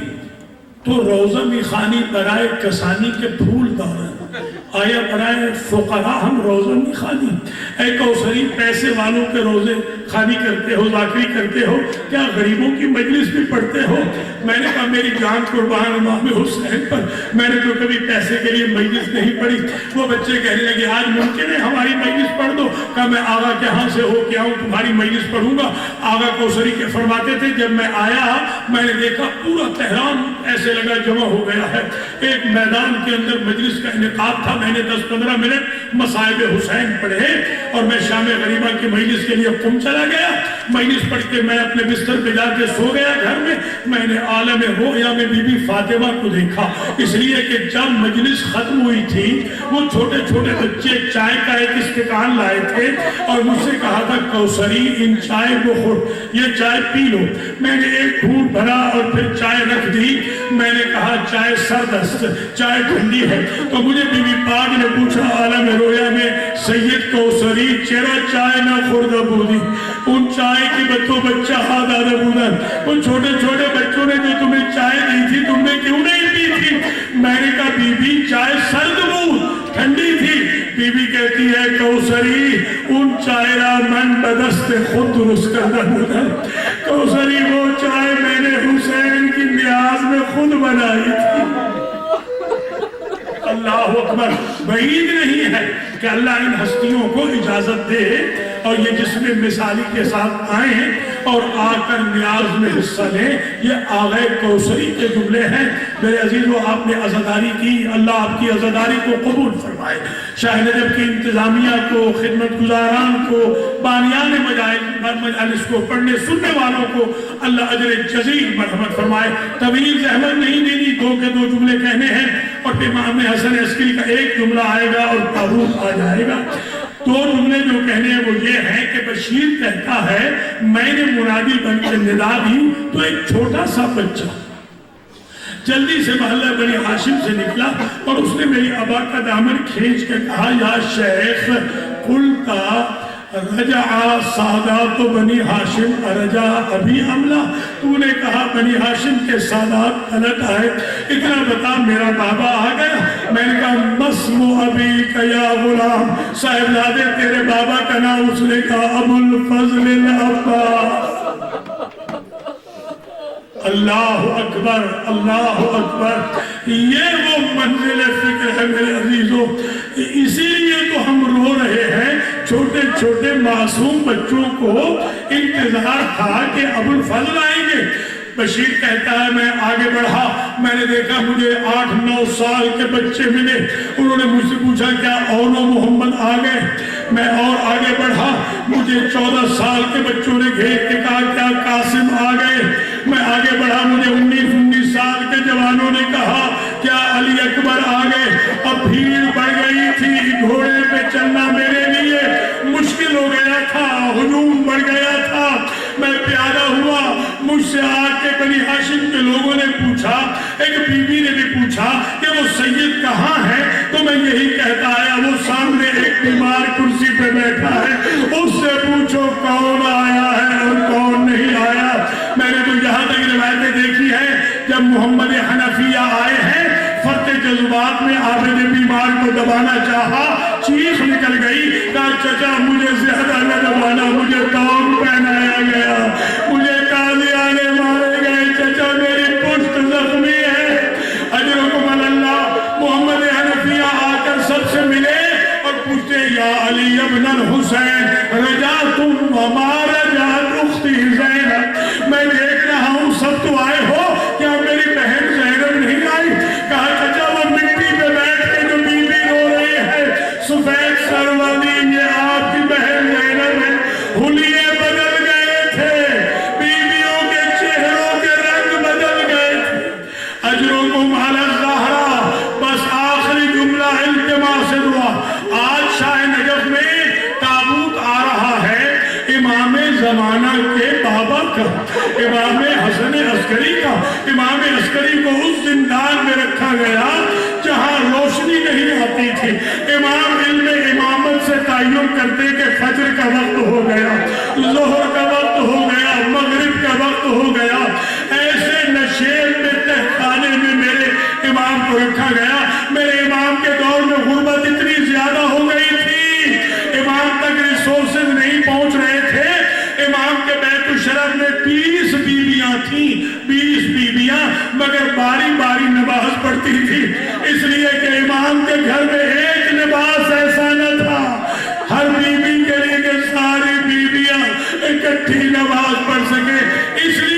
تو روزہ میخانی برائے کسانی کے پھول دارن، آیا برائے فقراء ہم روزہ میخانی. اے کوثری پیسے والوں کے روزے خانی کرتے ہو، ذاکری کرتے ہو، کیا غریبوں کی مجلس بھی پڑھتے ہو؟ میں نے کہا میری جان قربان امام حسین پر، میں نے تو کبھی پیسے کے لیے مجلس نہیں پڑھی. وہ بچے کہنے لگے آج ممکن ہے ہماری مجلس پڑھ دو. کہا میں آغا کے ہاں سے ہو کے آؤں تمہاری مجلس پڑھوں گا. آغا کوثری کے فرماتے تھے جب میں آیا میں نے دیکھا پورا تہران ایسے لگا جمع ہو گیا ہے. ایک میدان کے اندر مجلس کا انعقاد تھا. میں نے 10-15 منٹ مصائب حسین پڑھے اور میں شام غریبہ کی مجلس کے لیے قم چلا گیا. مجلس پڑھ کے میں اپنے بستر پہ جا کے سو گیا گھر میں. میں نے عالم رؤیا میں بی بی فاطمہ کو دیکھا، اس لیے کہ جب مجلس ختم ہوئی تھی وہ چھوٹے چھوٹے بچے چائے کا ایک استکان لائے تھے اور مجھ سے کہا تھا کوثری ان چائے کو خور، یہ چائے پی لو. میں نے ایک گھونٹ بھرا اور پھر چائے رکھ دی. میں نے کہا چائے سرد ہے، چائے ٹھنڈی ہے. تو مجھے بی بی پاک نے پوچھا عالم رؤیا میں سید کوثری چرا چائے نہ خورد بودی، ان چائے کی بچوں بچہ آدھا بودن، ان چھوٹے چھوٹے بچوں نے جو تمہیں چائے دی تھی تم نے کیوں نہیں پی تھی؟ میں نے کہا بی بی چائے سرد بود، ٹھنڈی تھی. بی بی کہتی ہے کوثری ان چائے را من بدست خود درست کردہ بودن. کوثری وہ چائے میں نے حسین کی نیاز میں خود بنائی تھی. اللہ اکبر. بعید نہیں ہے کہ اللہ ان ہستیوں کو اجازت دے اور یہ جسم مثالی کے ساتھ آئیں اور آ کر نیاز میں حصہ لیں. یہ آغا کوثری کے جملے ہیں. میرے عزیزو آپ نے عزاداری کی، اللہ آپ کی عزاداری کو قبول فرمائے. شاہ نجف کی انتظامیہ کو، خدمت گزاران کو، بانیان مجالس کو، پڑھنے سننے والوں کو اللہ اجر جزیل مرحمت فرمائے. طویل زحمت نہیں دینی، 2 کے 2 جملے کہنے ہیں اور پھر امام حسن عسکری کا ایک جملہ آئے گا اور تابوت آ جائے گا. 2 جملے جو کہنے ہیں وہ یہ ہیں کہ بشیر کہتا ہے میں نے منادی بن کے ندا دی تو ایک چھوٹا سا بچہ جلدی سے محلہ بنی ہاشم سے نکلا اور اس نے میری ابا کا دامن کھینچ کے کہا یا شیخ قلتا رجع سادات بنی ہاشم رجع ابھی عملہ، تو نے کہا بنی ہاشم کے سادات پلٹ آئے، اتنا بتا میرا بابا آ گیا. میں نے کہا مسم ابی کا یا غلام، صاحبزادے تیرے بابا کا نام؟ اس نے کہا ابو الفضل العباس. اللہ اکبر، اللہ اکبر. یہ وہ منزل فکر ہے میرے عزیزوں. اسی لیے تو ہم رو رہے ہیں. چھوٹے چھوٹے معصوم بچوں کو انتظار تھا کہ ابوالفضل آئیں گے. بشیر کہتا ہے میں آگے بڑھا, میں نے دیکھا مجھے 8-9 سال کے بچے ملے. انہوں نے مجھ سے پوچھا کیا اونو محمد آ گئے؟ میں اور آگے بڑھا, مجھے 14 سال کے بچوں نے گھیر کے کہا کیا قاسم آ گئے؟ میں آگے بڑھا, مجھے 19 سال کے جوانوں نے کہا کیا علی اکبر آ گئے؟ اب بھیڑ بڑھ گئی تھی, گھوڑے پہ چلنا میرے لیے مشکل ہو گیا تھا, ہجوم بڑھ گیا تھا. میں پیادہ ہوا, مجھ سے آ کے بنی ہاشم کے لوگوں نے پوچھا, ایک بی بی نے بھی پوچھا کہ وہ سید کہاں ہے, تو میں یہی کہتا آیا وہ سامنے ایک بیمار کرسی پہ بیٹھا ہے, اس سے پوچھو کون آیا ہے اور کون نہیں آیا. میں نے تو یہاں تک روایتیں دیکھی ہے جب محمد حنفیہ آئے ہیں, فرط جذبات میں آپ نے بیمار کو دبانا چاہا, چیخ نکل گئی, کہا چچا مجھے زیادہ نہ دبانا, مجھے توم پہنایا گیا, مجھے قاضیانے مارے گئے, چچا میری پشت زخمی ہے. اجرکم اللہ. محمد حنفیہ آ کر سب سے ملے اور پوچھتے یا علی ابن الحسین رجعتم وما رجعت اختی زینب, میں دیکھ رہا ہوں سب تو آئے ہو, کیا میری بہن زینب نہیں آئی؟ کہا چچا وہ مٹی پہ بیٹھ کے جو بی بی رو رہی ہے, سفید سر والی, یہ آپ کی بہن زینب ہے. حلیے بدل گئے تھے, بیویوں کے چہروں کے رنگ بدل گئے تھے. اجرکم علی الزہرا. بس آخری جملہ التماس سے دعا. آج شاہ نجف میں تابوت آ رہا ہے امام زمانہ کے بابا کا, امام حسن عسکری کا. امام عسکری کو اس زندان میں رکھا گیا جہاں روشنی نہیں آتی تھی. امام علم امامت سے تعین کرتے کہ فجر کا وقت ہو گیا, ظہر کا وقت ہو گیا, مغرب کا وقت ہو گیا. ایسے نشیب میں تہخانے میں میرے امام کو رکھا گیا. میرے امام کے دور میں غربت اتنی زیادہ ہو گئی تھی, امام تک ریسورسز نہیں پہنچ رہے تھے. امام کے بیت الشرف میں 20 بیویاں تھیں, 20 بیویاں, مگر باری باری نماز پڑھتی تھی, اس لیے کہ امام کے گھر میں ایک لباس ایسا نہ تھا ہر بیوی کے لیے کہ ساری بیویاں اکٹھی نماز پڑھ سکے. اس لیے